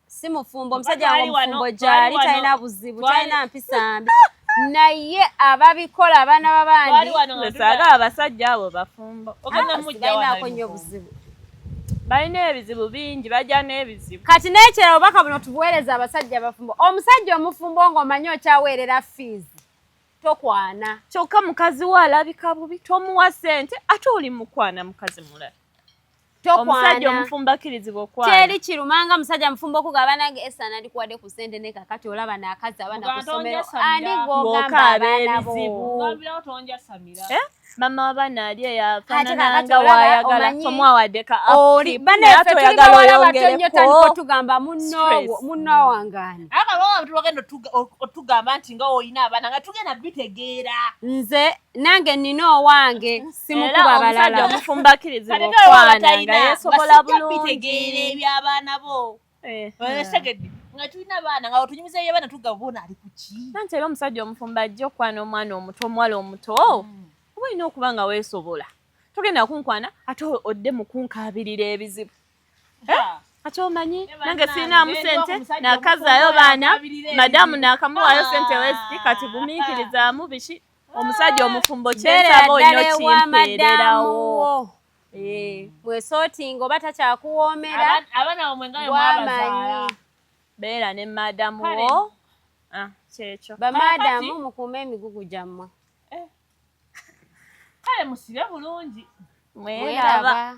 si mufumbo omusajja wange mufumbo gyali talina buzibu talina mpisa mbi naye ababikola abaana babandi saagala abasajja abo bafumbo balinaako nnyo obuzibu balina ebizibu bingi bajja n'ebizibu kati neekera obubaka buno tubuweereza abasajja bafumbo omusajja omufumbo ng'omanyi okyaweerera fiizi tokwana kyokka mukazi we alabika bubi tomuwa ssente ate oli mukwana mukazi mulala omusajja omufumbo akkirizibwa okwana kyeri kirumanga musajja mufumbo okugaba nange esa nandikuwadde ku ssente ne kakati olaba n'akazi abaana ku ssomero andi gw'ogamba abaana bo mama w'abaana ali eyafaanananga waayagala tomwawadde ka banaffe tuli bawala bato nnyo tandika otugamba munno wangaani bagenda otugamba nti nga olina abaana nga tugenda bitegeera nze nange nnina owange simukuba omusajja balala omufumbo akkirizibwa okwana nga yeesobola bulungi bitegeera eby'abaana bo segedde nga tulina abaana nga otunyumiza eby'abaana tugamba bona ali ku ki nanti era omusajja omufumbo ajja okwana omwana omuto omuwala omuto oba olina okuba nga weesobola togenda kunkwana ate odde mu kunkaabirira ebizibu ate omanyi nange siinaamu ssente nakazaayo baana madamu naakamuwaayo ssente westi kati gumiikirizaamu biki omusajja omufumbo kyensaba olina okimpeererawo bwesootinga oba takyakuwoomera abaana bamwe nga mwabazaala beera ne madamu wo kyekyo bamadamu mukuume emigugu gyammwe kale musibe bulungi mweraba